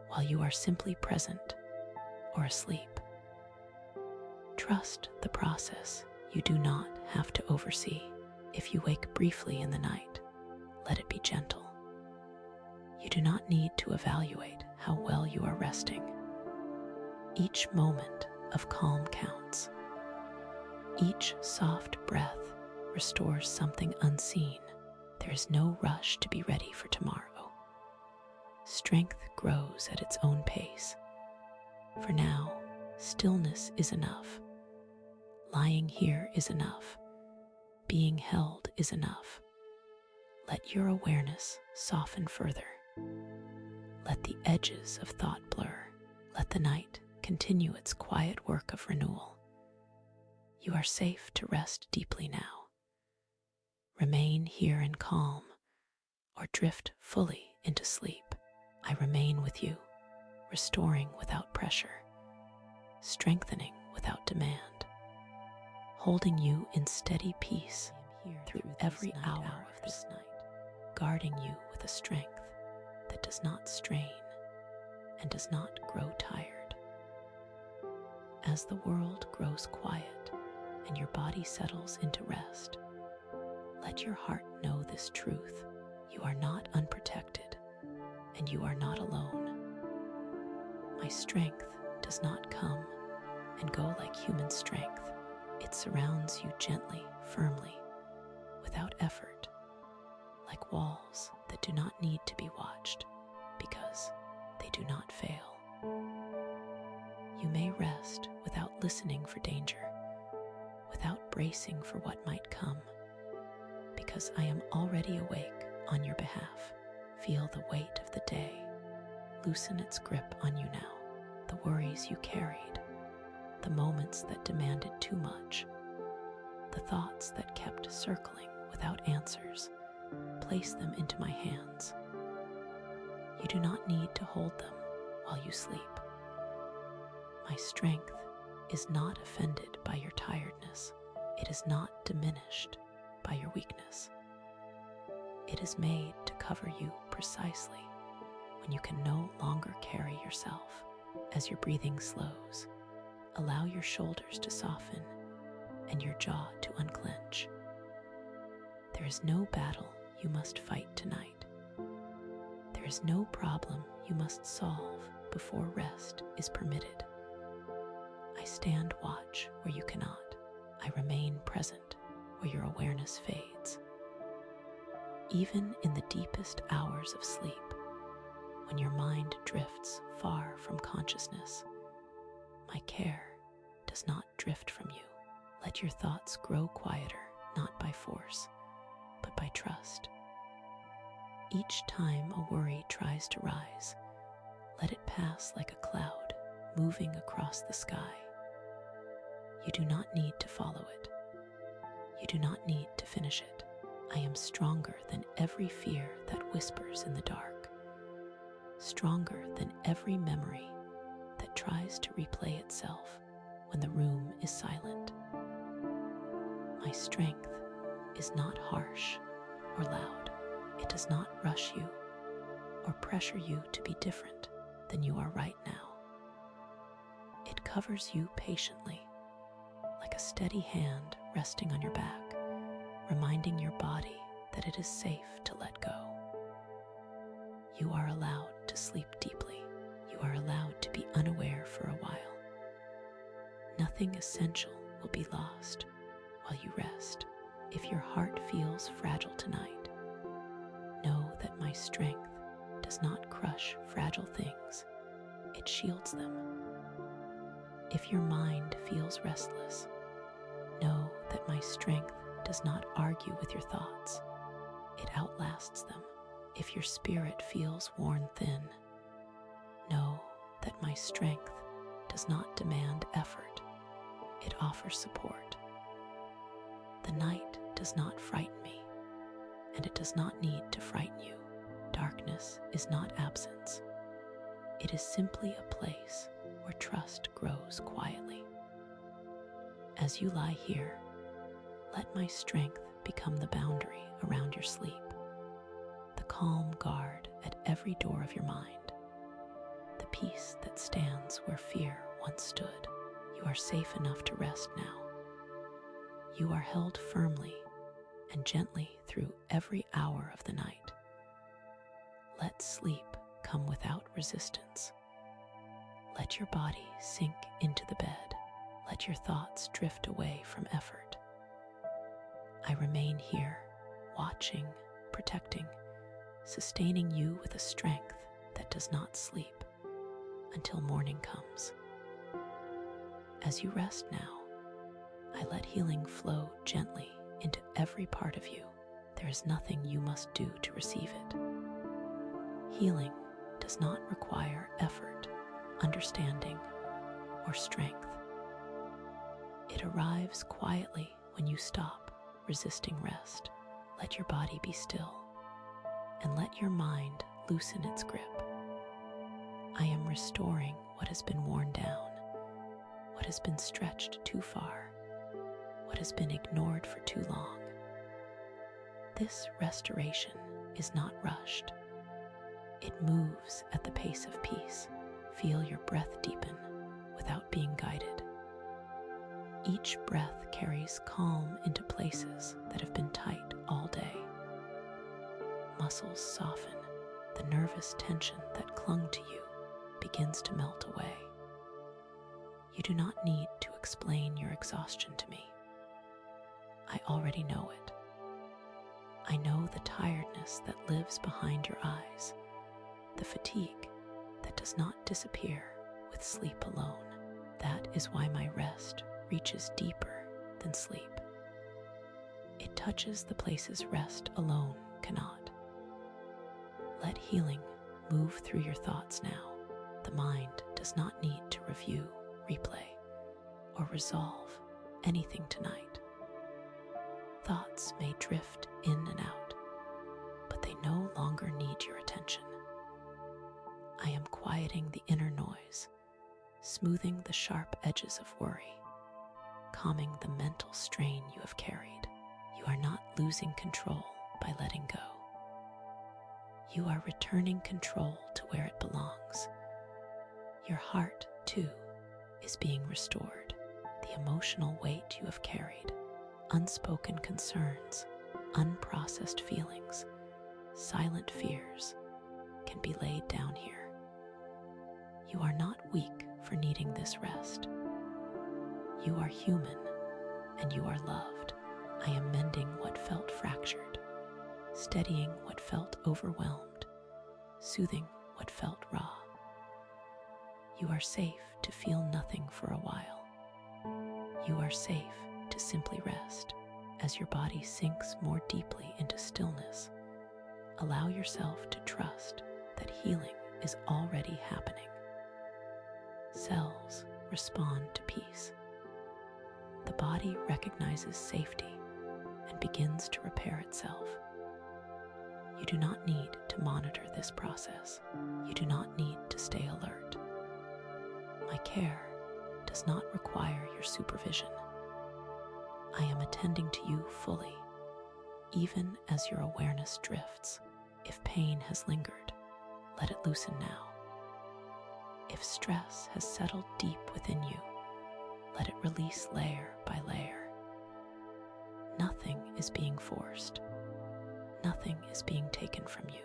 while you are simply present or asleep. Trust the process. You do not have to oversee. If you wake briefly in the night, let it be gentle. You do not need to evaluate how well you are resting. Each moment of calm counts. Each soft breath restores something unseen. There is no rush to be ready for tomorrow. Strength grows at its own pace. For now, stillness is enough. Lying here is enough. Being held is enough. Let your awareness soften further. Let the edges of thought blur. Let the night continue its quiet work of renewal. You are safe to rest deeply now. Remain here in calm, or drift fully into sleep. I remain with you, restoring without pressure, strengthening without demand, holding you in steady peace through every hour of this night, guarding you with a strength that does not strain and does not grow tired. As the world grows quiet and your body settles into rest, let your heart know this truth: you are not unprotected, and you are not alone. My strength does not come and go like human strength. It surrounds you gently, firmly, without effort, like walls that do not need to be watched because they do not fail. You may rest without listening for danger, without bracing for what might come, because I am already awake on your behalf. Feel the weight of the day loosen its grip on you now. The worries you carried, the moments that demanded too much, the thoughts that kept circling without answers, place them into my hands. You do not need to hold them while you sleep. My strength is not offended by your tiredness. It is not diminished by your weakness. It is made to cover you precisely when you can no longer carry yourself. As your breathing slows, allow your shoulders to soften and your jaw to unclench. There is no battle you must fight tonight. There is no problem you must solve before rest is permitted. I stand watch where you cannot. I remain present where your awareness fades. Even in the deepest hours of sleep, when your mind drifts far from consciousness, my care does not drift from you. Let your thoughts grow quieter, not by force, but by trust. Each time a worry tries to rise, let it pass like a cloud moving across the sky. You do not need to follow it. You do not need to finish it. I am stronger than every fear that whispers in the dark, stronger than every memory that tries to replay itself when the room is silent. My strength is not harsh or loud. It does not rush you or pressure you to be different than you are right now. It covers you patiently, like a steady hand resting on your back, reminding your body that it is safe to let go. You are allowed to sleep deeply. You are allowed to be unaware for a while. Nothing essential will be lost while you rest. If your heart feels fragile tonight, know that my strength does not crush fragile things. It shields them. If your mind feels restless, know that my strength does not argue with your thoughts. It outlasts them. If your spirit feels worn thin, know that my strength does not demand effort. It offers support. The night does not frighten me, and it does not need to frighten you. Darkness is not absence. It is simply a place where trust grows quietly. As you lie here, let my strength become the boundary around your sleep, the calm guard at every door of your mind, the peace that stands where fear once stood. You are safe enough to rest now. You are held firmly and gently through every hour of the night. Let sleep come without resistance. Let your body sink into the bed. Let your thoughts drift away from effort. I remain here, watching, protecting, sustaining you with a strength that does not sleep until morning comes. As you rest now, I let healing flow gently into every part of you. There is nothing you must do to receive it. Healing does not require effort, understanding, or strength. It arrives quietly when you stop resisting rest. Let your body be still, and let your mind loosen its grip. I am restoring what has been worn down, what has been stretched too far, what has been ignored for too long. This restoration is not rushed. It moves at the pace of peace. Feel your breath deepen without being guided. Each breath carries calm into places that have been tight all day. Muscles soften. The nervous tension that clung to you begins to melt away. You do not need to explain your exhaustion to me. I already know it. I know the tiredness that lives behind your eyes, the fatigue that does not disappear with sleep alone. That is why my rest reaches deeper than sleep. It touches the places rest alone cannot. Let healing move through your thoughts now. The mind does not need to review, replay, or resolve anything tonight. Thoughts may drift in and out, but they no longer need your attention. I am quieting the inner noise, smoothing the sharp edges of worry, calming the mental strain you have carried. You are not losing control by letting go. You are returning control to where it belongs. Your heart, too, is being restored. The emotional weight you have carried, unspoken concerns, unprocessed feelings, silent fears, can be laid down here. You are not weak for needing this rest. You are human, and you are loved. I am mending what felt fractured, steadying what felt overwhelmed, soothing what felt raw. You are safe to feel nothing for a while. You are safe to simply rest. As your body sinks more deeply into stillness, allow yourself to trust that healing is already happening. Cells respond to peace. The body recognizes safety and begins to repair itself. You do not need to monitor this process. You do not need to stay alert. My care does not require your supervision. I am attending to you fully, even as your awareness drifts. If pain has lingered, let it loosen now. If stress has settled deep within you, let it release layer by layer. Nothing is being forced. Nothing is being taken from you.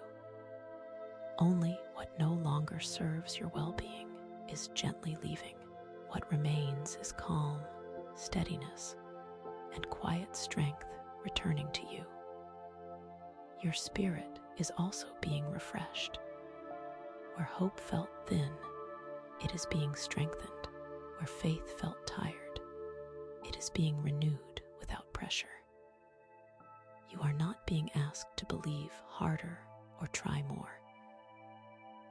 Only what no longer serves your well-being is gently leaving. What remains is calm, steadiness, and quiet strength returning to you. Your spirit is also being refreshed. Where hope felt thin, it is being strengthened. Where faith felt tired, it is being renewed without pressure. You are not being asked to believe harder or try more.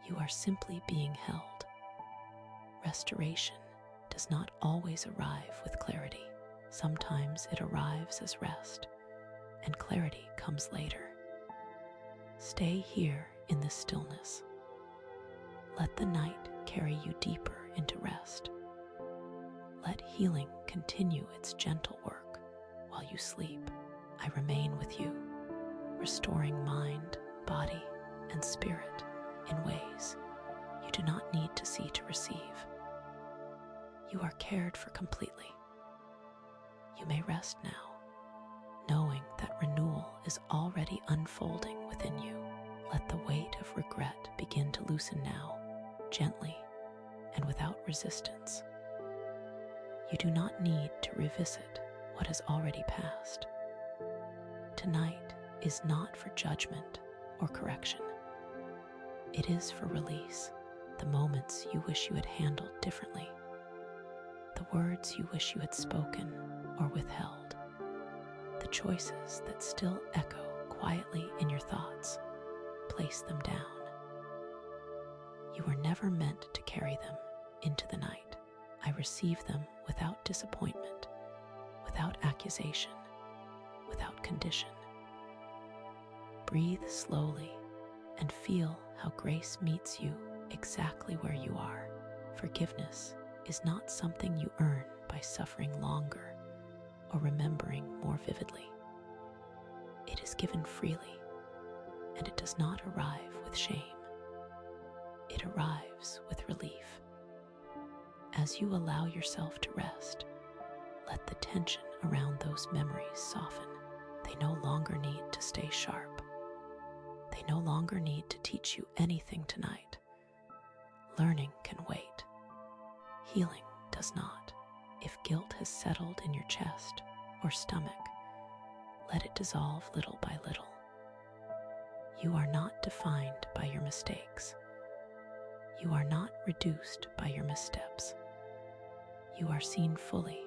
You are simply being held. Restoration does not always arrive with clarity. Sometimes it arrives as rest, and clarity comes later. Stay here in this stillness. Let the night carry you deeper into rest. Let healing continue its gentle work while you sleep. I remain with you, restoring mind, body, and spirit in ways you do not need to see to receive. You are cared for completely. You may rest now, knowing that renewal is already unfolding within you. Let the weight of regret begin to loosen now, gently and without resistance. You do not need to revisit what has already passed. Tonight is not for judgment or correction. It is for release, the moments you wish you had handled differently, the words you wish you had spoken or withheld, the choices that still echo quietly in your thoughts. Place them down. You were never meant to carry them into the night. I receive them without disappointment, without accusation, without condition. Breathe slowly and feel how grace meets you exactly where you are. Forgiveness is not something you earn by suffering longer or remembering more vividly. It is given freely, and it does not arrive with shame. It arrives with relief. As you allow yourself to rest, let the tension around those memories soften. They no longer need to stay sharp. They no longer need to teach you anything tonight. Learning can wait. Healing does not. If guilt has settled in your chest or stomach, let it dissolve little by little. You are not defined by your mistakes. You are not reduced by your missteps. You are seen fully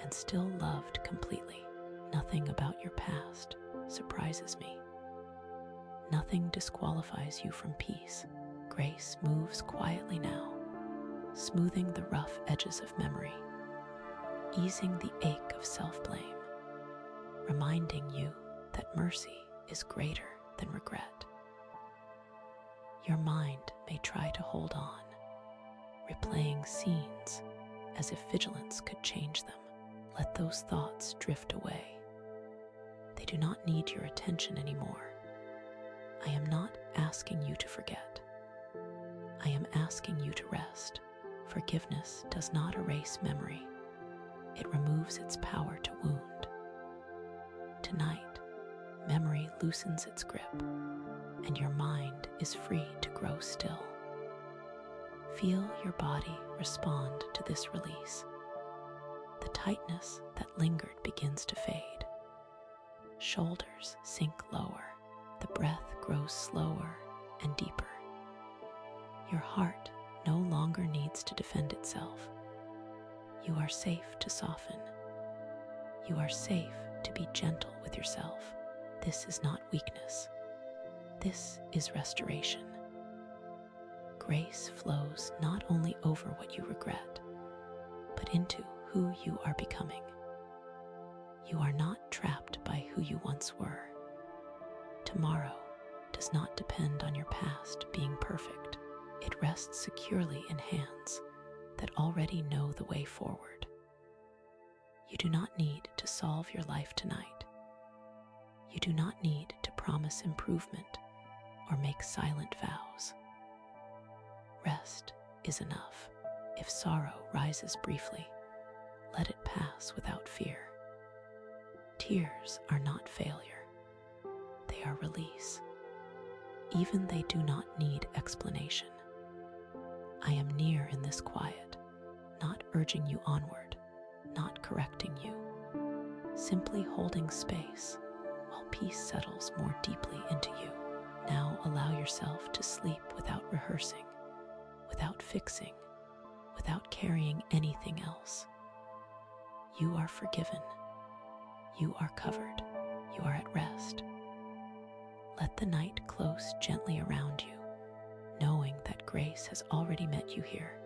and still loved completely. Nothing about your past surprises me. Nothing disqualifies you from peace. Grace moves quietly now, smoothing the rough edges of memory, easing the ache of self-blame, reminding you that mercy is greater than regret. Your mind may try to hold on, replaying scenes as if vigilance could change them. Let those thoughts drift away. They do not need your attention anymore. I am not asking you to forget. I am asking you to rest. Forgiveness does not erase memory. It removes its power to wound. Tonight, memory loosens its grip, and your mind is free to grow still. Feel your body respond to this release. The tightness that lingered begins to fade. Shoulders sink lower. The breath grows slower and deeper. Your heart no longer needs to defend itself. You are safe to soften. You are safe to be gentle with yourself. This is not weakness. This is restoration. Grace flows not only over what you regret, but into who you are becoming. You are not trapped by who you once were. Tomorrow does not depend on your past being perfect. It rests securely in hands that already know the way forward. You do not need to solve your life tonight. You do not need to promise improvement or make silent vows. Rest is enough. If sorrow rises briefly, let it pass without fear. Tears are not failure. They are release. Even they do not need explanation. I am near in this quiet, not urging you onward, not correcting you, simply holding space while peace settles more deeply into you. Now allow yourself to sleep without rehearsing, without fixing, without carrying anything else. You are forgiven. You are covered. You are at rest. Let the night close gently around you, knowing that grace has already met you here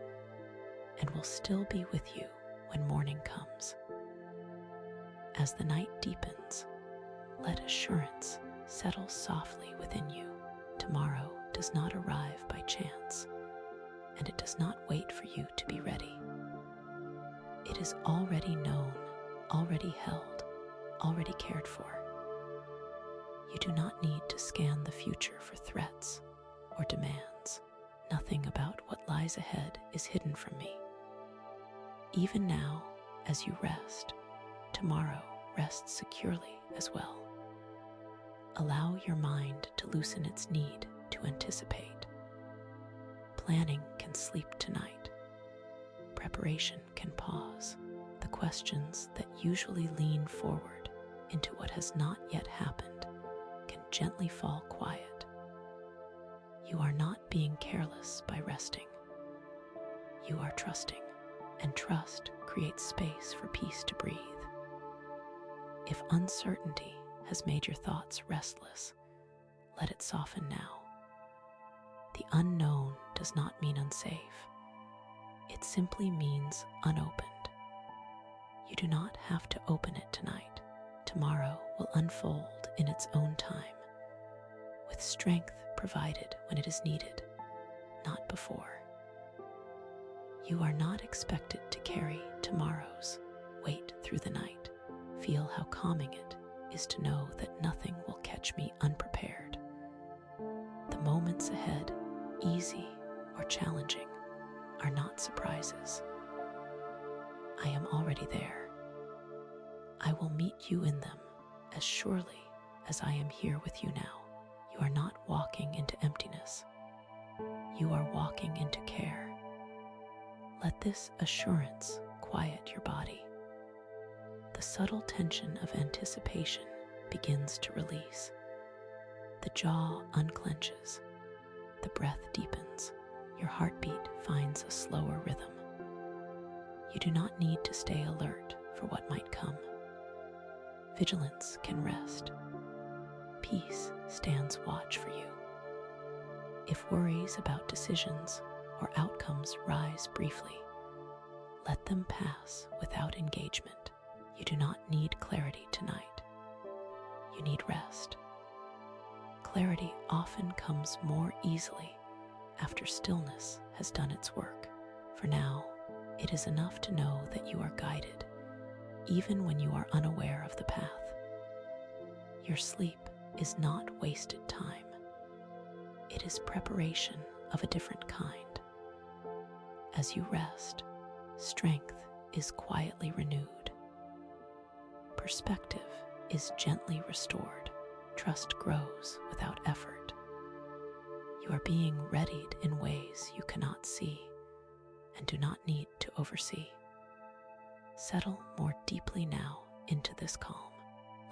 and will still be with you when morning comes. As the night deepens, let assurance settle softly within you. Tomorrow does not arrive by chance, and it does not wait for you to be ready. It is already known, already held, already cared for. You do not need to scan the future for threats or demands. Nothing about what lies ahead is hidden from me. Even now, as you rest, tomorrow rests securely as well. Allow your mind to loosen its need to anticipate. Planning can sleep tonight. Preparation can pause. The questions that usually lean forward into what has not yet happened can gently fall quiet. You are not being careless by resting. You are trusting, and trust creates space for peace to breathe. If uncertainty has made your thoughts restless, let it soften now. The unknown does not mean unsafe. It simply means unopened. You do not have to open it tonight. Tomorrow will unfold in its own time, with strength provided when it is needed, not before. You are not expected to carry tomorrow's weight through the night. Feel how calming it is to know that nothing will catch me unprepared. The moments ahead, easy or challenging, are not surprises. I am already there. I will meet you in them as surely as I am here with you now. You are not walking into emptiness. You are walking into care. Let this assurance quiet your body. The subtle tension of anticipation begins to release. The jaw unclenches. The breath deepens. Your heartbeat finds a slower rhythm. You do not need to stay alert for what might come. Vigilance can rest. Peace stands watch for you. If worries about decisions or outcomes rise briefly, let them pass without engagement. You do not need clarity tonight. You need rest. Clarity often comes more easily after stillness has done its work. For now, it is enough to know that you are guided, even when you are unaware of the path. Your sleep is not wasted time. It is preparation of a different kind. As you rest, strength is quietly renewed. Perspective is gently restored. Trust grows without effort. You are being readied in ways you cannot see and do not need to oversee. Settle more deeply now into this calm.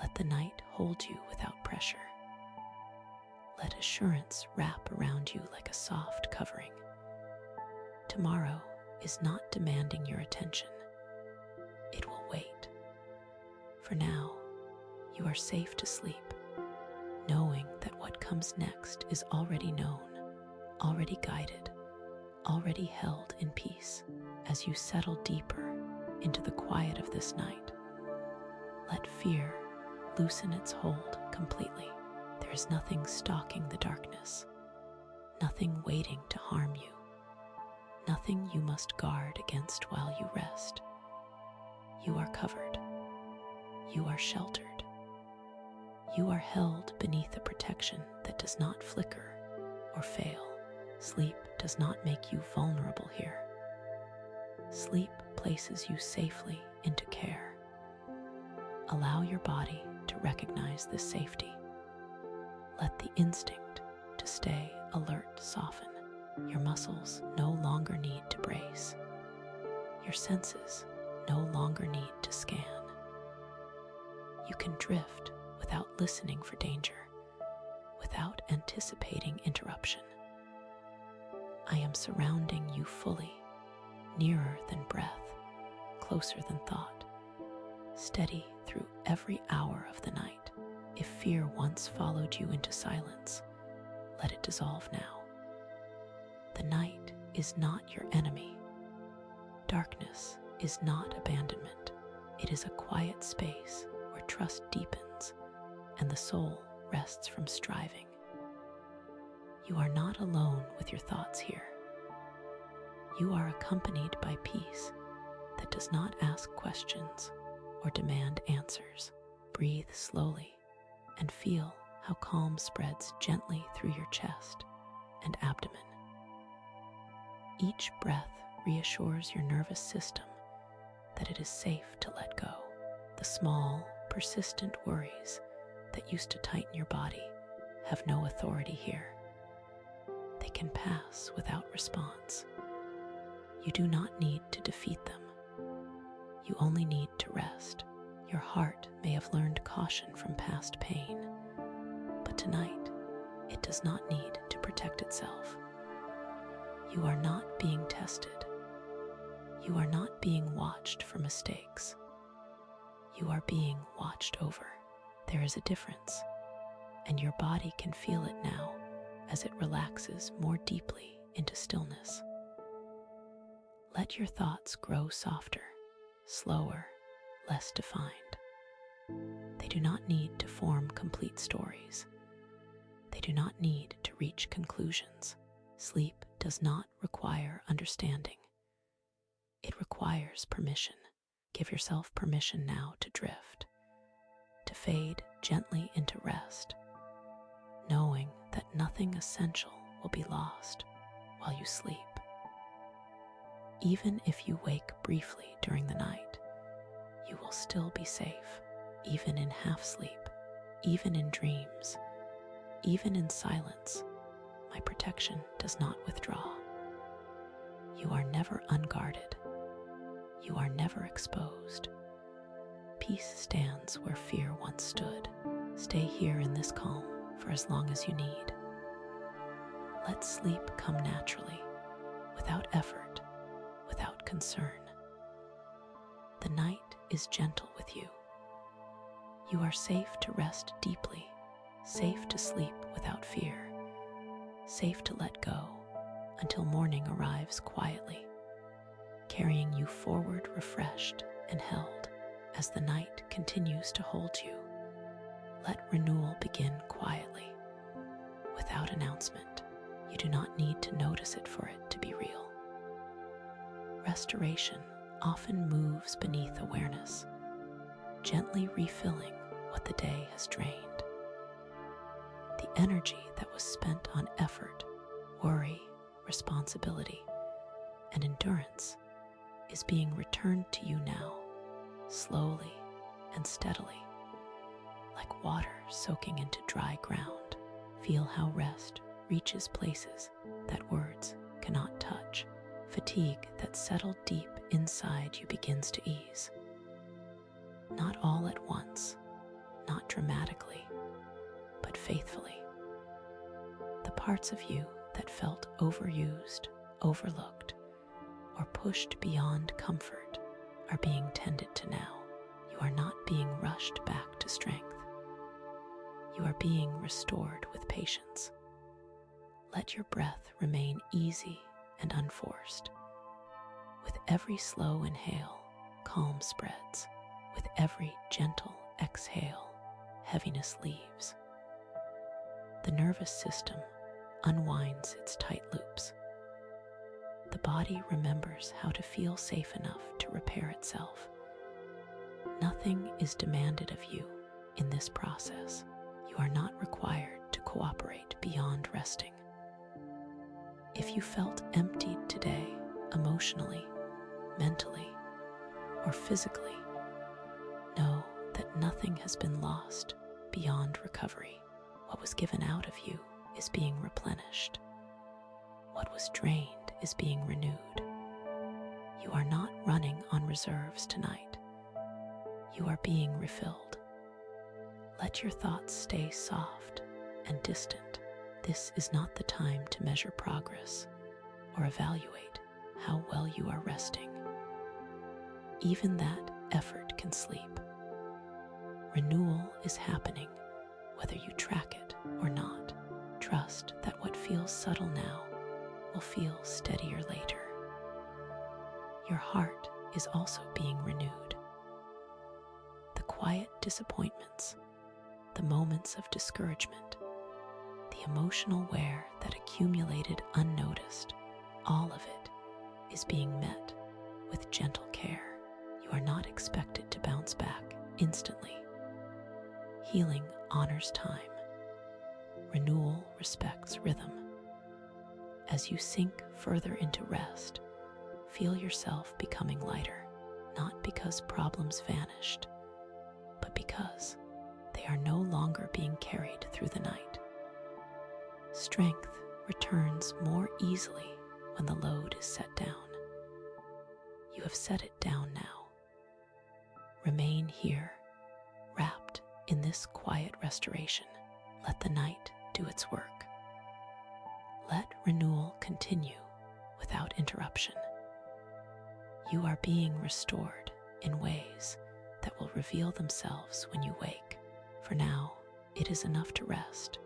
Let the night hold you without pressure. Let assurance wrap around you like a soft covering. Tomorrow is not demanding your attention. It will wait. For now, you are safe to sleep, knowing that what comes next is already known, already guided, already held in peace. As you settle deeper into the quiet of this night, let fear loosen its hold completely. There is nothing stalking the darkness, nothing waiting to harm you, nothing you must guard against while you rest. You are covered. You are sheltered. You are held beneath a protection that does not flicker or fail. Sleep does not make you vulnerable here. Sleep places you safely into care. Allow your body to recognize this safety. Let the instinct to stay alert soften. Your muscles no longer need to brace. Your senses no longer need to scan. You can drift without listening for danger, without anticipating interruption. I am surrounding you fully, nearer than breath, closer than thought, steady through every hour of the night. If fear once followed you into silence, let it dissolve now. The night is not your enemy. Darkness is not abandonment. It is a quiet space where trust deepens and the soul rests from striving. You are not alone with your thoughts here. You are accompanied by peace that does not ask questions or demand answers. Breathe slowly and feel how calm spreads gently through your chest and abdomen. Each breath reassures your nervous system that it is safe to let go. The small, persistent worries that used to tighten your body have no authority here. They can pass without response. You do not need to defeat them. You only need to rest. Your heart may have learned caution from past pain, but tonight it does not need to protect itself. You are not being tested. You are not being watched for mistakes. You are being watched over. There is a difference, and your body can feel it now as it relaxes more deeply into stillness. Let your thoughts grow softer, slower, less defined. They do not need to form complete stories. They do not need to reach conclusions. Sleep does not require understanding. It requires permission. Give yourself permission now to drift, to fade gently into rest, knowing that nothing essential will be lost while you sleep. Even if you wake briefly during the night, you will still be safe, even in half sleep, even in dreams, even in silence. My protection does not withdraw. You are never unguarded. You are never exposed. Peace stands where fear once stood. Stay here in this calm for as long as you need. Let sleep come naturally, without effort, without concern. The night is gentle with you. You are safe to rest deeply, safe to sleep without fear, safe to let go until morning arrives quietly, carrying you forward refreshed and held as the night continues to hold you. Let renewal begin quietly, without announcement. You do not need to notice it for it to be real. Restoration often moves beneath awareness, gently refilling what the day has drained. The energy that was spent on effort, worry, responsibility, and endurance is being returned to you now, slowly and steadily, like water soaking into dry ground. Feel how rest reaches places that words cannot touch. Fatigue that settled deep inside you begins to ease. Not all at once, not dramatically, but faithfully. The parts of you that felt overused, overlooked, or pushed beyond comfort are being tended to now. You are not being rushed back to strength. You are being restored with patience. Let your breath remain easy and unforced. With every slow inhale, calm spreads. With every gentle exhale, heaviness leaves. The nervous system unwinds its tight loops. The body remembers how to feel safe enough to repair itself. Nothing is demanded of you in this process. You are not required to cooperate beyond resting. If you felt emptied today, emotionally, mentally, or physically, know that nothing has been lost beyond recovery. What was given out of you is being replenished. What was drained is being renewed. You are not running on reserves tonight. You are being refilled. Let your thoughts stay soft and distant. This is not the time to measure progress or evaluate how well you are resting. Even that effort can sleep. Renewal is happening, whether you track it or not. Trust that what feels subtle now will feel steadier later. Your heart is also being renewed. The quiet disappointments, the moments of discouragement, the emotional wear that accumulated unnoticed, all of it is being met with gentle care. You are not expected to bounce back instantly. Healing honors time. Renewal respects rhythm. As you sink further into rest, feel yourself becoming lighter, not because problems vanished, but because they are no longer being carried through the night. Strength returns more easily when the load is set down. You have set it down now. Remain here, wrapped in this quiet restoration. Let the night do its work. Let renewal continue without interruption. You are being restored in ways that will reveal themselves when you wake. For now, it is enough to rest,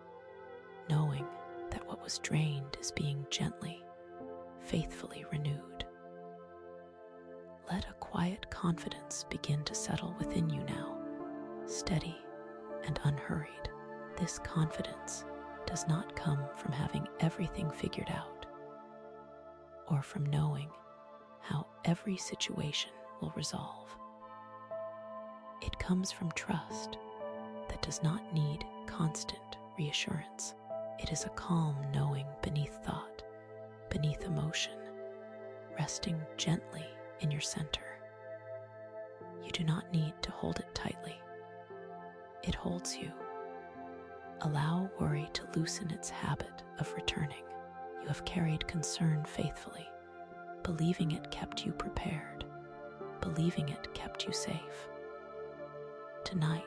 knowing that what was drained is being gently, faithfully renewed. Let a quiet confidence begin to settle within you now, steady and unhurried. This confidence does not come from having everything figured out or from knowing how every situation will resolve. It comes from trust that does not need constant reassurance. It is a calm knowing beneath thought, beneath emotion, resting gently in your center. You do not need to hold it tightly. It holds you. Allow worry to loosen its habit of returning. You have carried concern faithfully, believing it kept you prepared, believing it kept you safe. Tonight,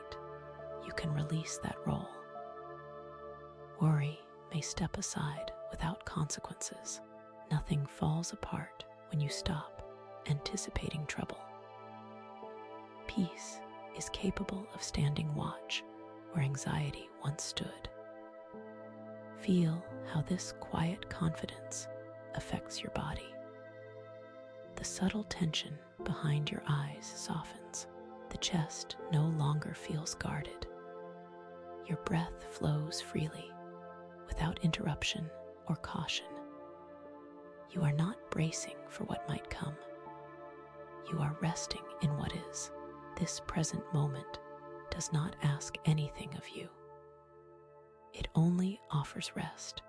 you can release that role. Worry may step aside without consequences. Nothing falls apart when you stop anticipating trouble. Peace is capable of standing watch where anxiety once stood. Feel how this quiet confidence affects your body. The subtle tension behind your eyes softens. The chest no longer feels guarded. Your breath flows freely, without interruption or caution. You are not bracing for what might come. You are resting in what is. This present moment does not ask anything of you. It only offers rest.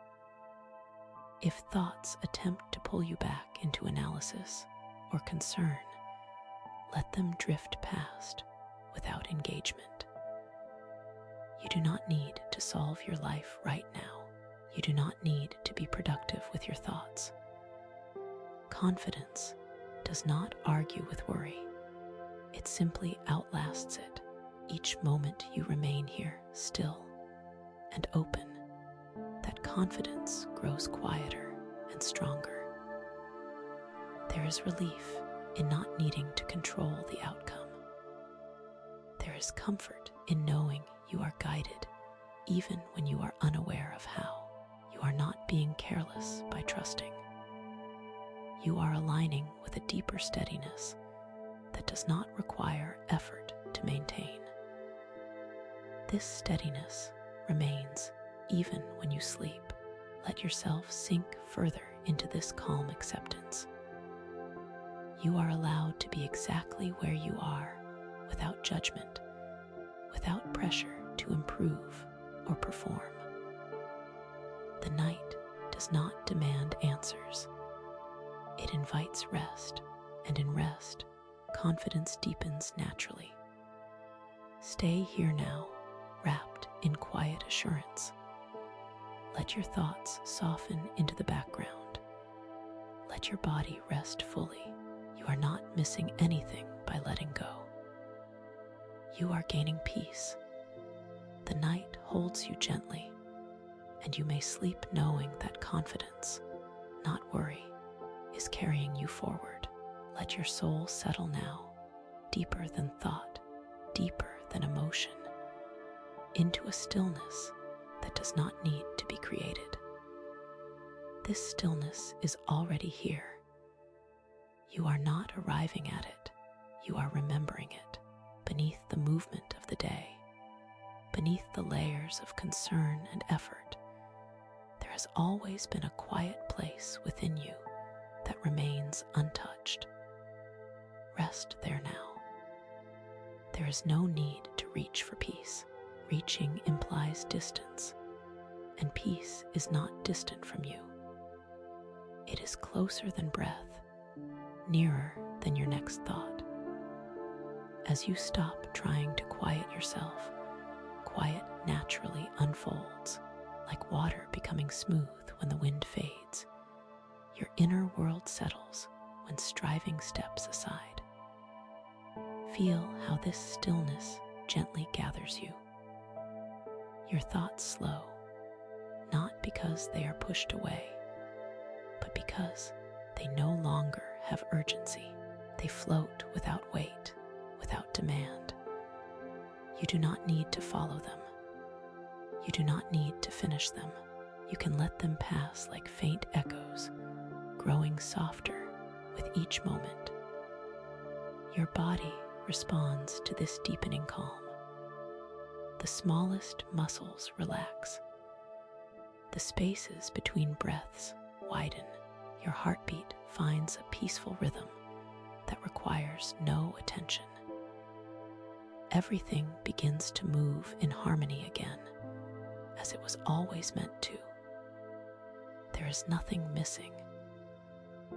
If thoughts attempt to pull you back into analysis or concern, let them drift past without engagement. You do not need to solve your life right now. You do not need to be productive with your thoughts. Confidence does not argue with worry. It simply outlasts it. Each moment you remain here, still and open, that confidence grows quieter and stronger. There is relief in not needing to control the outcome. There is comfort in knowing you are guided, even when you are unaware of how. You are not being careless by trusting. You are aligning with a deeper steadiness that does not require effort to maintain. This steadiness remains even when you sleep. Let yourself sink further into this calm acceptance. You are allowed to be exactly where you are, without judgment, without pressure to improve or perform. The night does not demand answers. It invites rest, and in rest, confidence deepens naturally. Stay here now, wrapped in quiet assurance. Let your thoughts soften into the background. Let your body rest fully. You are not missing anything by letting go. You are gaining peace. The night holds you gently, and you may sleep knowing that confidence, not worry, is carrying you forward. Let your soul settle now, deeper than thought, deeper than emotion, into a stillness that does not need to be created. This stillness is already here. You are not arriving at it, you are remembering it, beneath the movement of the day, beneath the layers of concern and effort. There has always been a quiet place within you that remains untouched. Rest there now. There is no need to reach for peace. Reaching implies distance, and peace is not distant from you. It is closer than breath, nearer than your next thought. As you stop trying to quiet yourself, quiet naturally unfolds, like water becoming smooth when the wind fades. Your inner world settles when striving steps aside. Feel how this stillness gently gathers you. Your thoughts slow, not because they are pushed away, but because they no longer have urgency. They float without weight, without demand. You do not need to follow them. You do not need to finish them. You can let them pass like faint echoes, growing softer with each moment. Your body responds to this deepening calm. The smallest muscles relax. The spaces between breaths widen. Your heartbeat finds a peaceful rhythm that requires no attention. Everything begins to move in harmony again, as it was always meant to. There is nothing missing.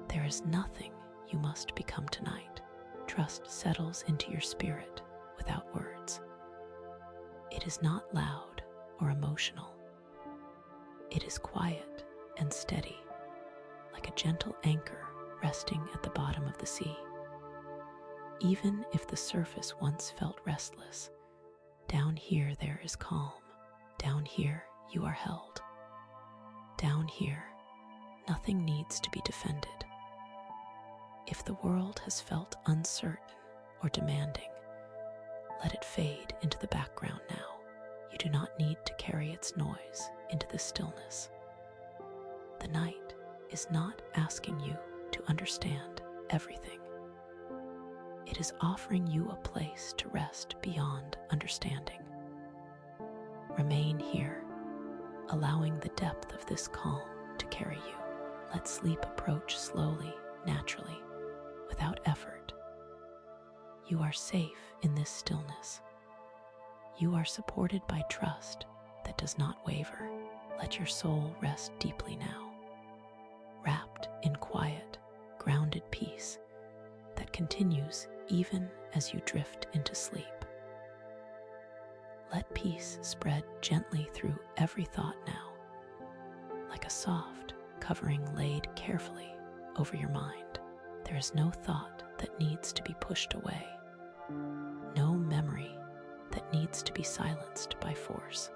There is nothing you must become tonight. Trust settles into your spirit without words. It is not loud or emotional. It is quiet and steady, like a gentle anchor resting at the bottom of the sea. Even if the surface once felt restless, down here there is calm. Down here you are held. Down here, nothing needs to be defended. If the world has felt uncertain or demanding, let it fade into the background now. You do not need to carry its noise into the stillness. The night is not asking you to understand everything. It is offering you a place to rest beyond understanding. Remain here, allowing the depth of this calm to carry you. Let sleep approach slowly, naturally, without effort. You are safe in this stillness. You are supported by trust that does not waver. Let your soul rest deeply now, wrapped in quiet, grounded peace that continues even as you drift into sleep. Let peace spread gently through every thought now, like a soft covering laid carefully over your mind. There is no thought that needs to be pushed away, no memory that needs to be silenced by force.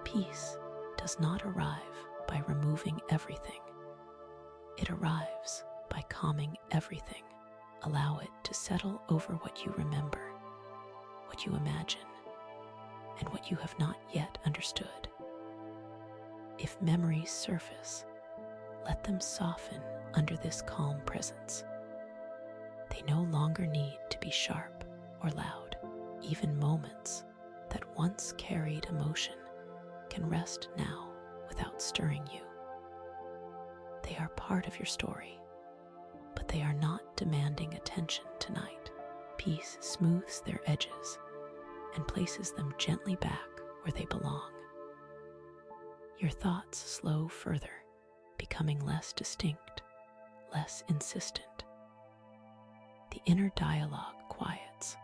Peace does not arrive by removing everything. It arrives by calming everything. Allow it to settle over what you remember, what you imagine, and what you have not yet understood. If memories surface, let them soften under this calm presence. They no longer need to be sharp or loud. Even moments that once carried emotion can rest now without stirring you. They are part of your story, but they are not demanding attention tonight. Peace smooths their edges and places them gently back where they belong. Your thoughts slow further, becoming less distinct, less insistent. The inner dialogue quiets.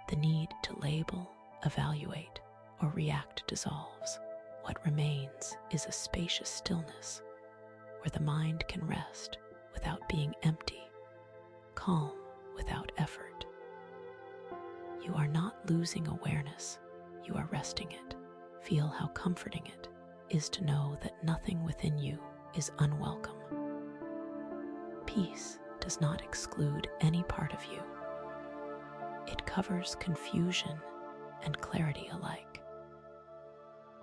The need to label, evaluate, or react dissolves. What remains is a spacious stillness where the mind can rest without being empty, calm without effort. You are not losing awareness, you are resting it. Feel how comforting it is to know that nothing within you is unwelcome. Peace does not exclude any part of you. It covers confusion and clarity alike.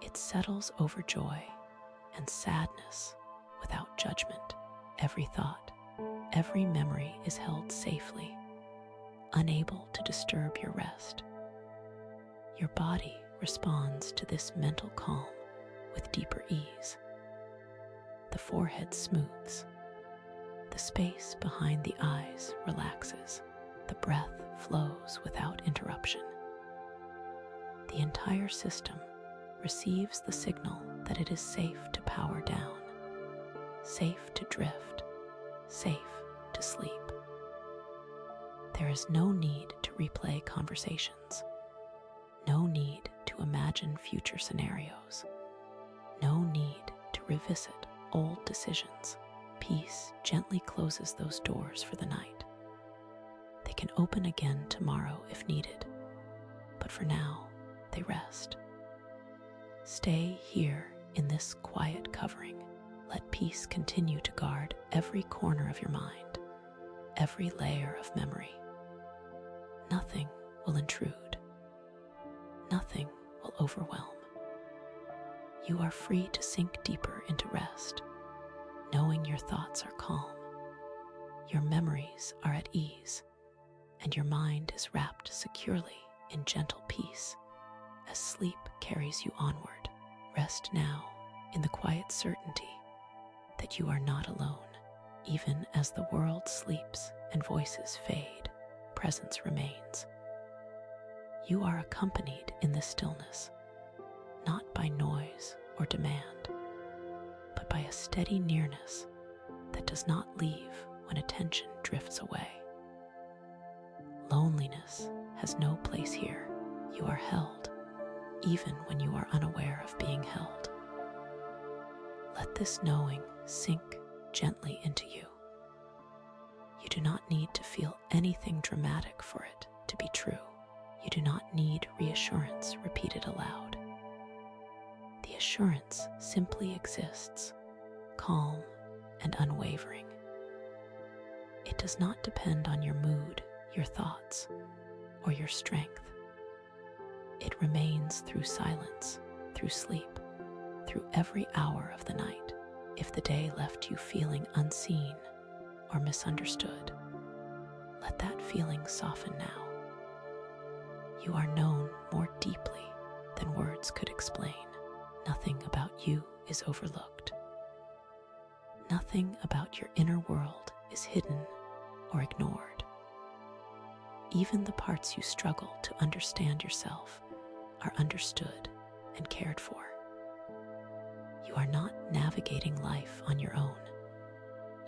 It settles over joy and sadness without judgment. Every thought, every memory is held safely, unable to disturb your rest. Your body responds to this mental calm with deeper ease. The forehead smooths. The space behind the eyes relaxes. The breath flows without interruption. The entire system receives the signal that it is safe to power down, safe to drift, safe to sleep. There is no need to replay conversations, no need to imagine future scenarios, no need to revisit old decisions. Peace gently closes those doors for the night. They can open again tomorrow if needed, but for now, they rest. Stay here in this quiet covering, Let peace continue to guard every corner of your mind, every layer of memory. Nothing will intrude. Nothing will overwhelm. You are free to sink deeper into rest, knowing your thoughts are calm, your memories are at ease, and your mind is wrapped securely in gentle peace as sleep carries you onward. Rest now in the quiet certainty that you are not alone. Even as the world sleeps and voices fade, presence remains. You are accompanied in this stillness, not by noise or demand, but by a steady nearness that does not leave when attention drifts away. Loneliness has no place here. You are held, even when you are unaware of being held. Let this knowing sink gently into you. You do not need to feel anything dramatic for it to be true. You do not need reassurance repeated aloud. The assurance simply exists, calm and unwavering. It does not depend on your mood, your thoughts, or your strength. It remains through silence, through sleep, through every hour of the night. If the day left you feeling unseen or misunderstood, let that feeling soften now. You are known more deeply than words could explain. Nothing about you is overlooked. Nothing about your inner world is hidden or ignored. Even the parts you struggle to understand yourself are understood and cared for. You are not navigating life on your own,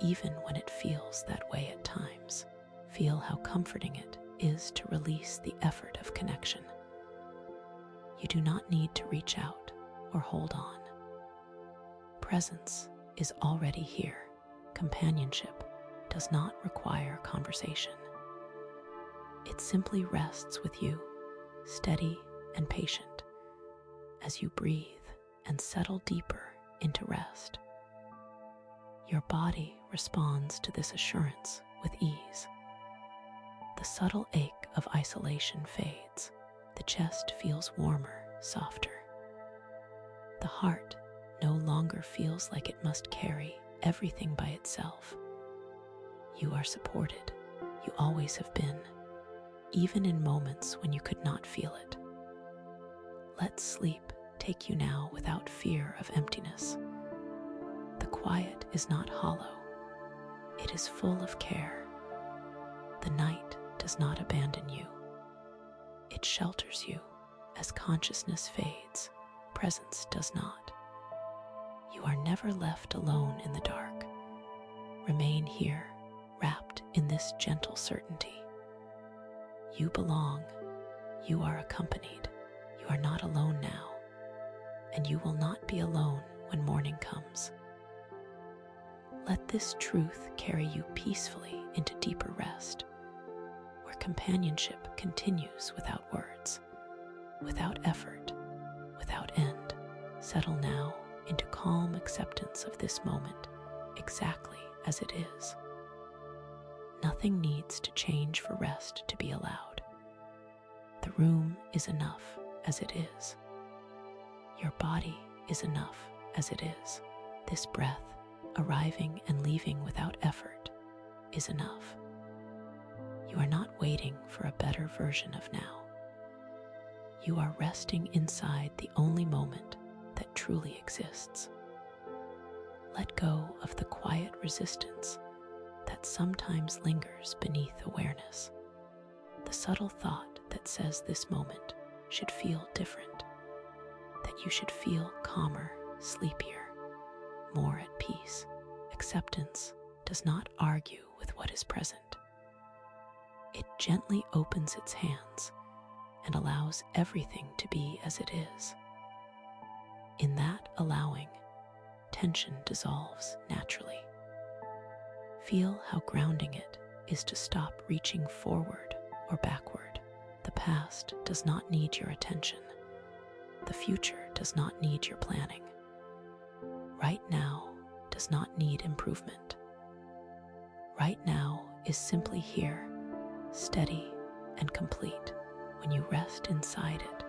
even when it feels that way at times. Feel how comforting it is to release the effort of connection. You do not need to reach out or hold on. Presence is already here. Companionship does not require conversation. It simply rests with you, steady and patient, as you breathe and settle deeper into rest. Your body responds to this assurance with ease. The subtle ache of isolation fades. The chest feels warmer, softer. The heart no longer feels like it must carry everything by itself. You are supported. You always have been, even in moments when you could not feel it. Let sleep take you now without fear of emptiness. The quiet is not hollow. It is full of care. The night does not abandon you. It shelters you as consciousness fades. Presence does not. You are never left alone in the dark. Remain here, wrapped in this gentle certainty. You belong. You are accompanied. You are not alone now, and you will not be alone when morning comes. Let this truth carry you peacefully into deeper rest, where companionship continues without words, without effort, without end. Settle now into calm acceptance of this moment, exactly as it is. Nothing needs to change for rest to be allowed. The room is enough as it is. Your body is enough as it is. This breath, arriving and leaving without effort, is enough. You are not waiting for a better version of now. You are resting inside the only moment that truly exists. Let go of the quiet resistance that sometimes lingers beneath awareness. The subtle thought that says this moment should feel different, that you should feel calmer, sleepier, more at peace. Acceptance does not argue with what is present. It gently opens its hands and allows everything to be as it is. In that allowing, tension dissolves naturally. Feel how grounding it is to stop reaching forward or backward. The past does not need your attention. The future does not need your planning. Right now does not need improvement. Right now is simply here, steady and complete. When you rest inside it,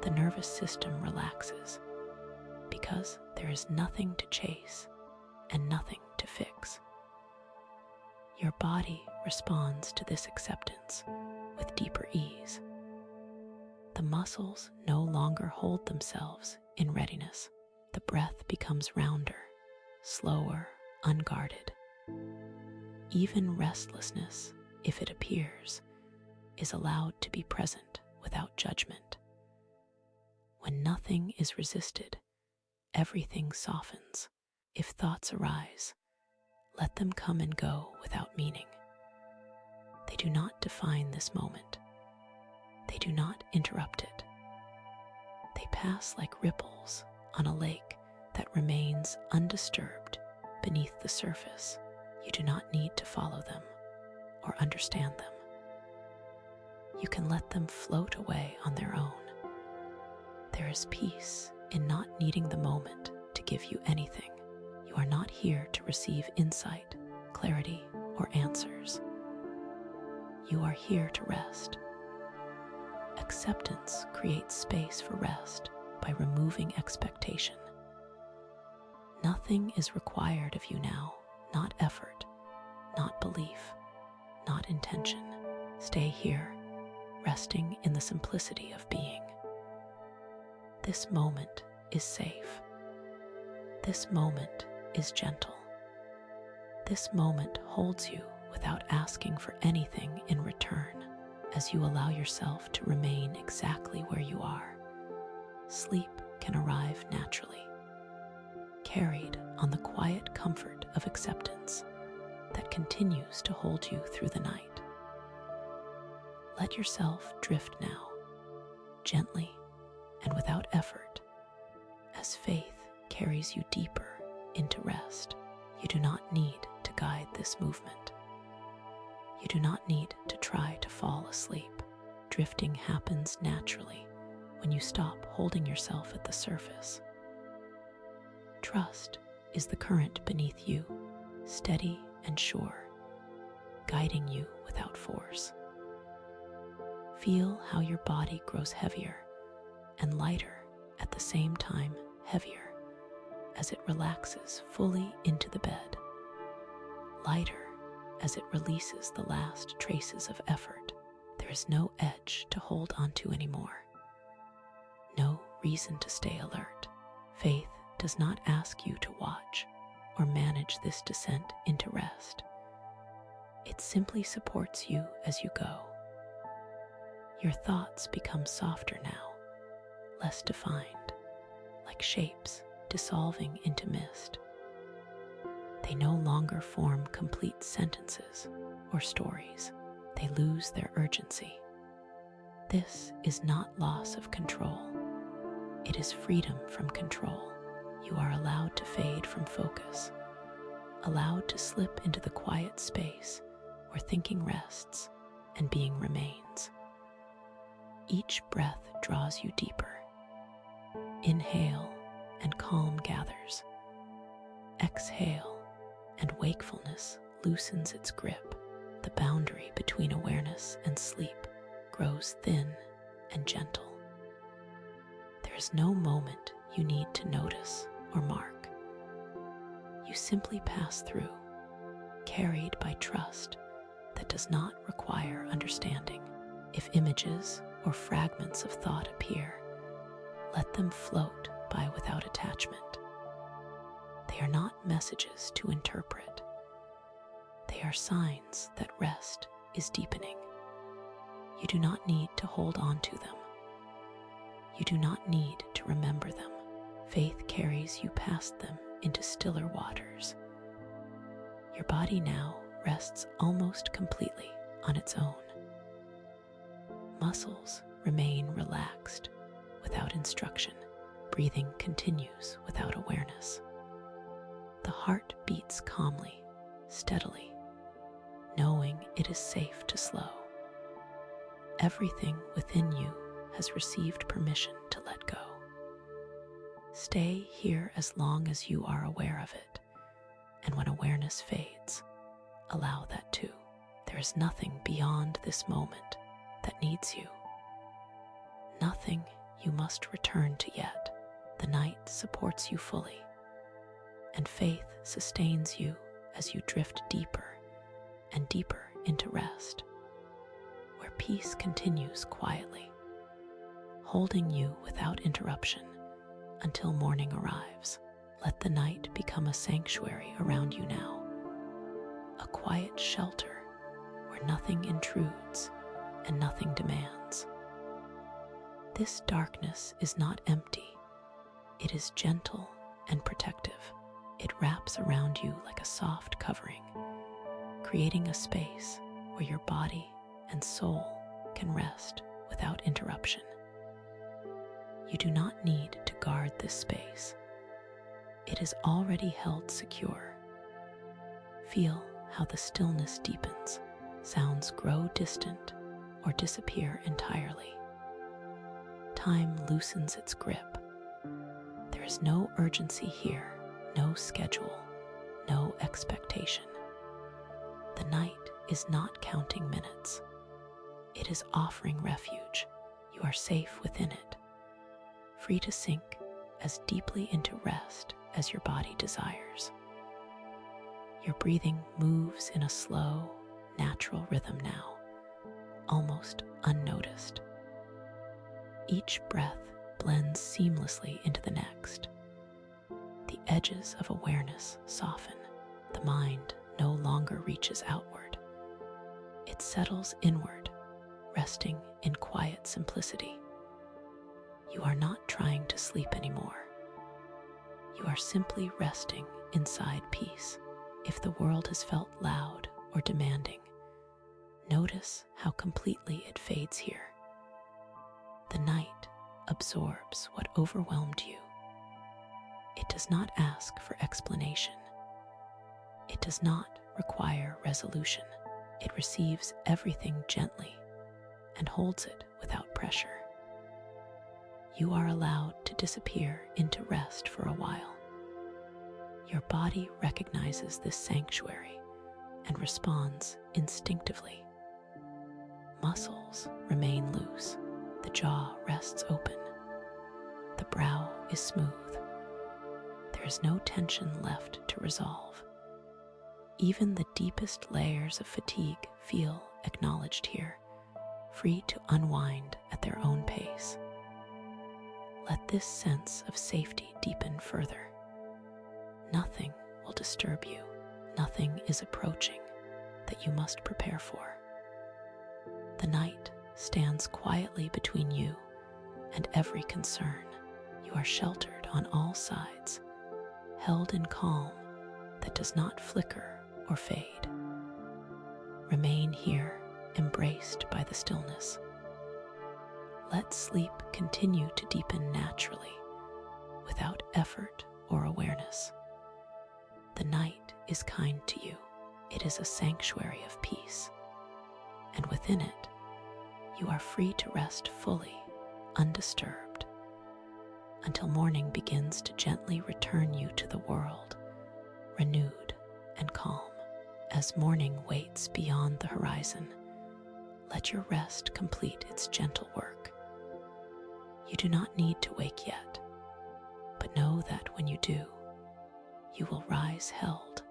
the nervous system relaxes because there is nothing to chase and nothing to fix. Your body responds to this acceptance with deeper ease. The muscles no longer hold themselves in readiness. The breath becomes rounder, slower, unguarded. Even restlessness, if it appears, is allowed to be present without judgment. When nothing is resisted, everything softens. If thoughts arise, let them come and go without meaning. They do not define this moment. They do not interrupt it. They pass like ripples on a lake that remains undisturbed beneath the surface. You do not need to follow them or understand them. You can let them float away on their own. There is peace in not needing the moment to give you anything. You are not here to receive insight, clarity, or answers. You are here to rest. Acceptance creates space for rest by removing expectation. Nothing is required of you now, not effort, not belief, not intention. Stay here, resting in the simplicity of being. This moment is safe. This moment is gentle. This moment holds you without asking for anything in return, as you allow yourself to remain exactly where you are. Sleep can arrive naturally, carried on the quiet comfort of acceptance that continues to hold you through the night. Let yourself drift now, gently and without effort, as faith carries you deeper into rest. You do not need to guide this movement. You do not need to try to fall asleep. Drifting happens naturally when you stop holding yourself at the surface. Trust is the current beneath you, steady and sure, guiding you without force. Feel how your body grows heavier and lighter at the same time, heavier as it relaxes fully into the bed, lighter as it releases the last traces of effort. There is no edge to hold onto anymore, no reason to stay alert. Faith does not ask you to watch or manage this descent into rest. It simply supports you as you go. Your thoughts become softer now, less defined, like shapes dissolving into mist. They no longer form complete sentences or stories. They lose their urgency. This is not loss of control. It is freedom from control. You are allowed to fade from focus, allowed to slip into the quiet space where thinking rests and being remains. Each breath draws you deeper. Inhale and calm gathers. Exhale and wakefulness loosens its grip. The boundary between awareness and sleep grows thin and gentle. There is no moment you need to notice or mark. You simply pass through, carried by trust that does not require understanding. If images or fragments of thought appear, let them float by without attachment. They are not messages to interpret. They are signs that rest is deepening. You do not need to hold on to them. You do not need to remember them. Faith carries you past them into stiller waters. Your body now rests almost completely on its own. Muscles remain relaxed without instruction. Breathing continues without awareness. The heart beats calmly, steadily, knowing it is safe to slow. Everything within you has received permission to let go. Stay here as long as you are aware of it. And when awareness fades, allow that too. There is nothing beyond this moment that needs you. Nothing you must return to yet. The night supports you fully, and faith sustains you as you drift deeper and deeper into rest, where peace continues quietly, holding you without interruption until morning arrives. Let the night become a sanctuary around you now, a quiet shelter where nothing intrudes and nothing demands. This darkness is not empty. It is gentle and protective. It wraps around you like a soft covering, creating a space where your body and soul can rest without interruption. You do not need to guard this space. It is already held secure. Feel how the stillness deepens, sounds grow distant or disappear entirely. Time loosens its grip. There is no urgency here, no schedule, no expectation. The night is not counting minutes. It is offering refuge. You are safe within it, free to sink as deeply into rest as your body desires. Your breathing moves in a slow, natural rhythm now, almost unnoticed. Each breath blends seamlessly into the next. The edges of awareness soften. The mind no longer reaches outward. It settles inward, resting in quiet simplicity. You are not trying to sleep anymore. You are simply resting inside peace. If the world has felt loud or demanding, notice how completely it fades here. The night absorbs what overwhelmed you. It does not ask for explanation. It does not require resolution. It receives everything gently and holds it without pressure. You are allowed to disappear into rest for a while. Your body recognizes this sanctuary and responds instinctively. Muscles remain loose. The jaw rests open. The brow is smooth. There is no tension left to resolve. Even the deepest layers of fatigue feel acknowledged here, free to unwind at their own pace. Let this sense of safety deepen further. Nothing will disturb you. Nothing is approaching that you must prepare for. The night stands quietly between you and every concern. You are sheltered on all sides, held in calm that does not flicker or fade. Remain here, embraced by the stillness. Let sleep continue to deepen naturally, without effort or awareness. The night is kind to you. It is a sanctuary of peace, and within it, you are free to rest fully, undisturbed, until morning begins to gently return you to the world, renewed and calm. As morning waits beyond the horizon, let your rest complete its gentle work. You do not need to wake yet, but know that when you do, you will rise held,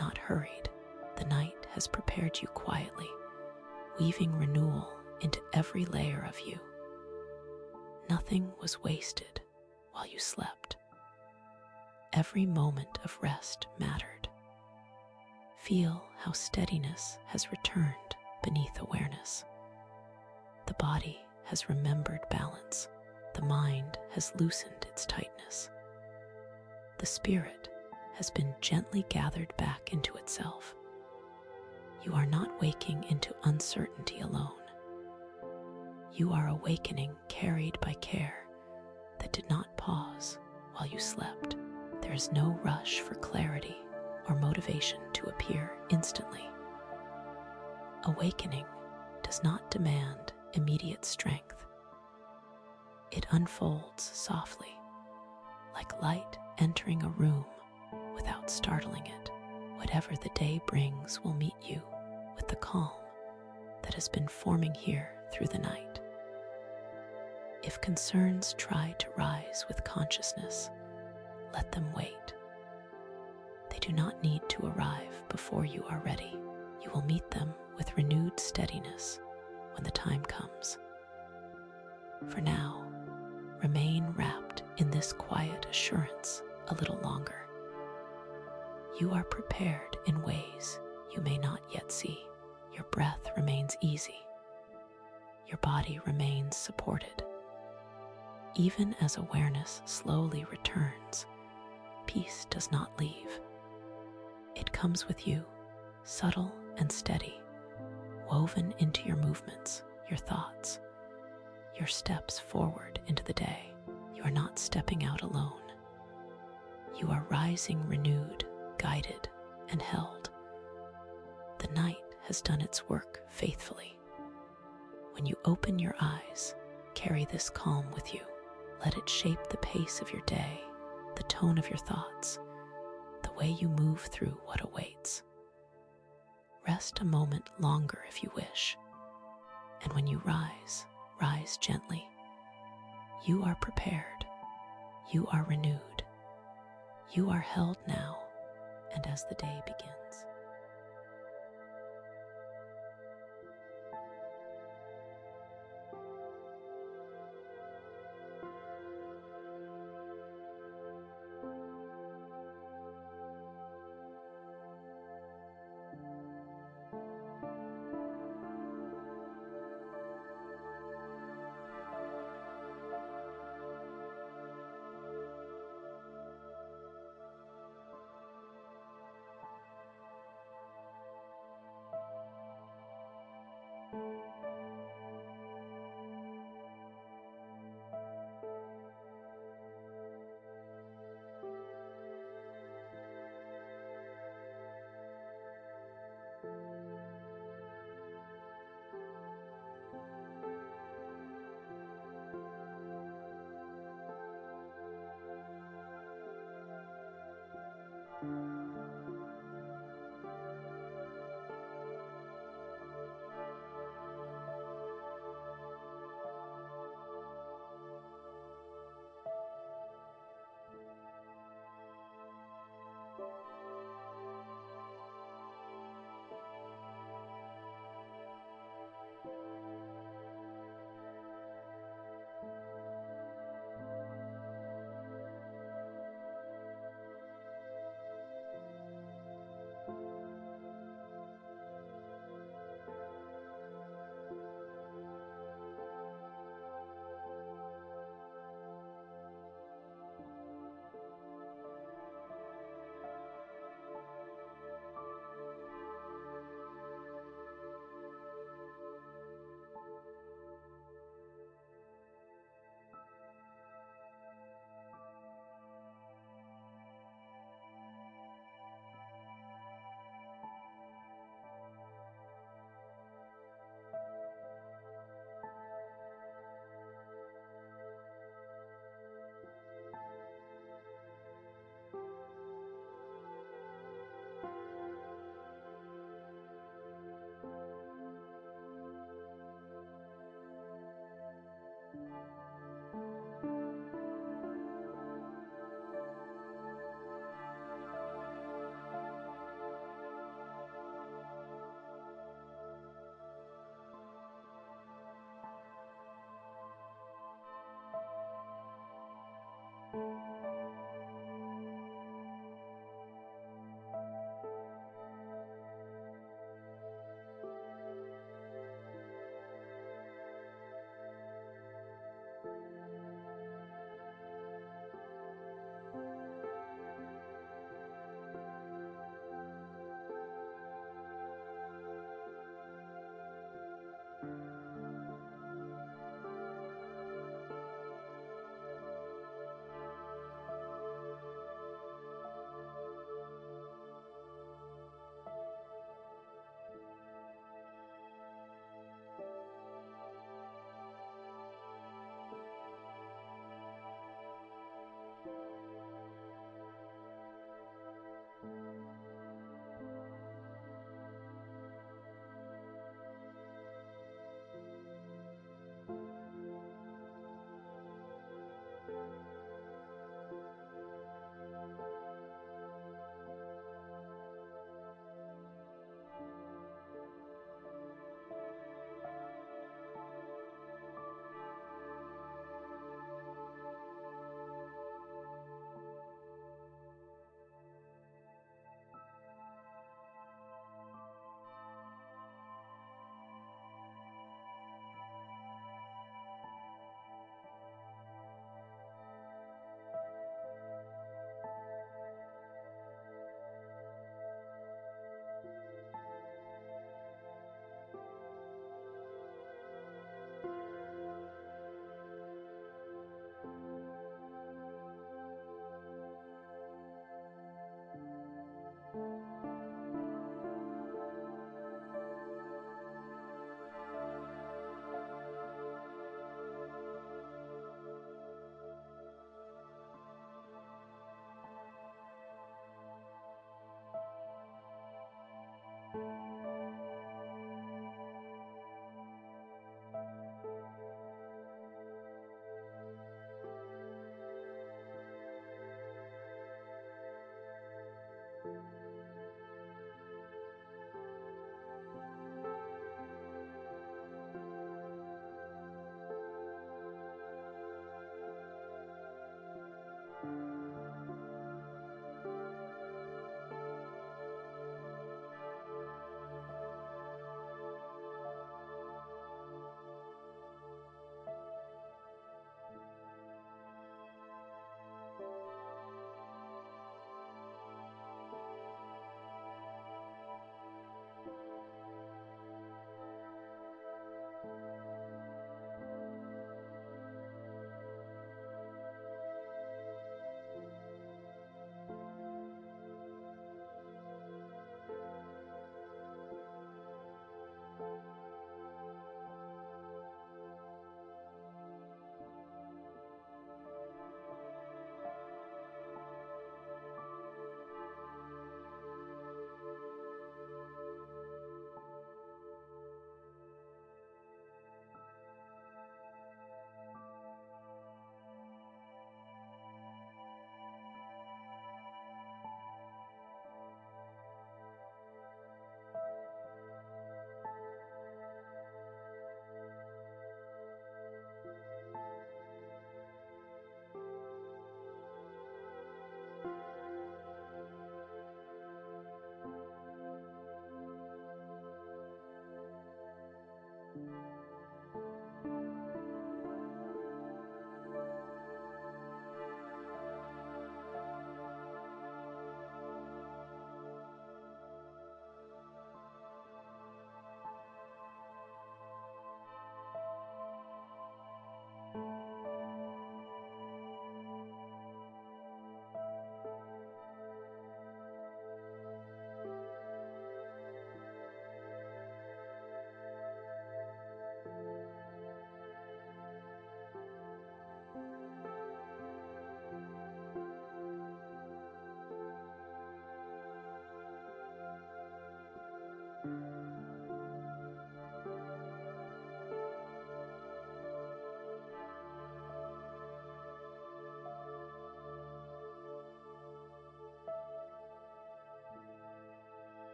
not hurried. The night has prepared you quietly, weaving renewal into every layer of you. Nothing was wasted while you slept. Every moment of rest mattered. Feel how steadiness has returned beneath awareness. The body has remembered balance. The mind has loosened its tightness. The spirit has been gently gathered back into itself. You are not waking into uncertainty alone. You are awakening carried by care that did not pause while you slept. There is no rush for clarity or motivation to appear instantly. Awakening does not demand immediate strength. It unfolds softly, like light entering a room without startling it. Whatever the day brings will meet you with the calm that has been forming here through the night. If concerns try to rise with consciousness, let them wait. They do not need to arrive before you are ready. You will meet them with renewed steadiness when the time comes. For now, remain wrapped in this quiet assurance a little longer. You are prepared in ways you may not yet see. Your breath remains easy. Your body remains supported. Even as awareness slowly returns, peace does not leave. It comes with you, subtle and steady, woven into your movements, your thoughts, your steps forward into the day. You are not stepping out alone. You are rising renewed, guided, and held. The night has done its work faithfully. When you open your eyes, carry this calm with you. Let it shape the pace of your day, the tone of your thoughts, the way you move through what awaits. Rest a moment longer if you wish, and when you rise, rise gently. You are prepared. You are renewed. You are held now, and as the day begins,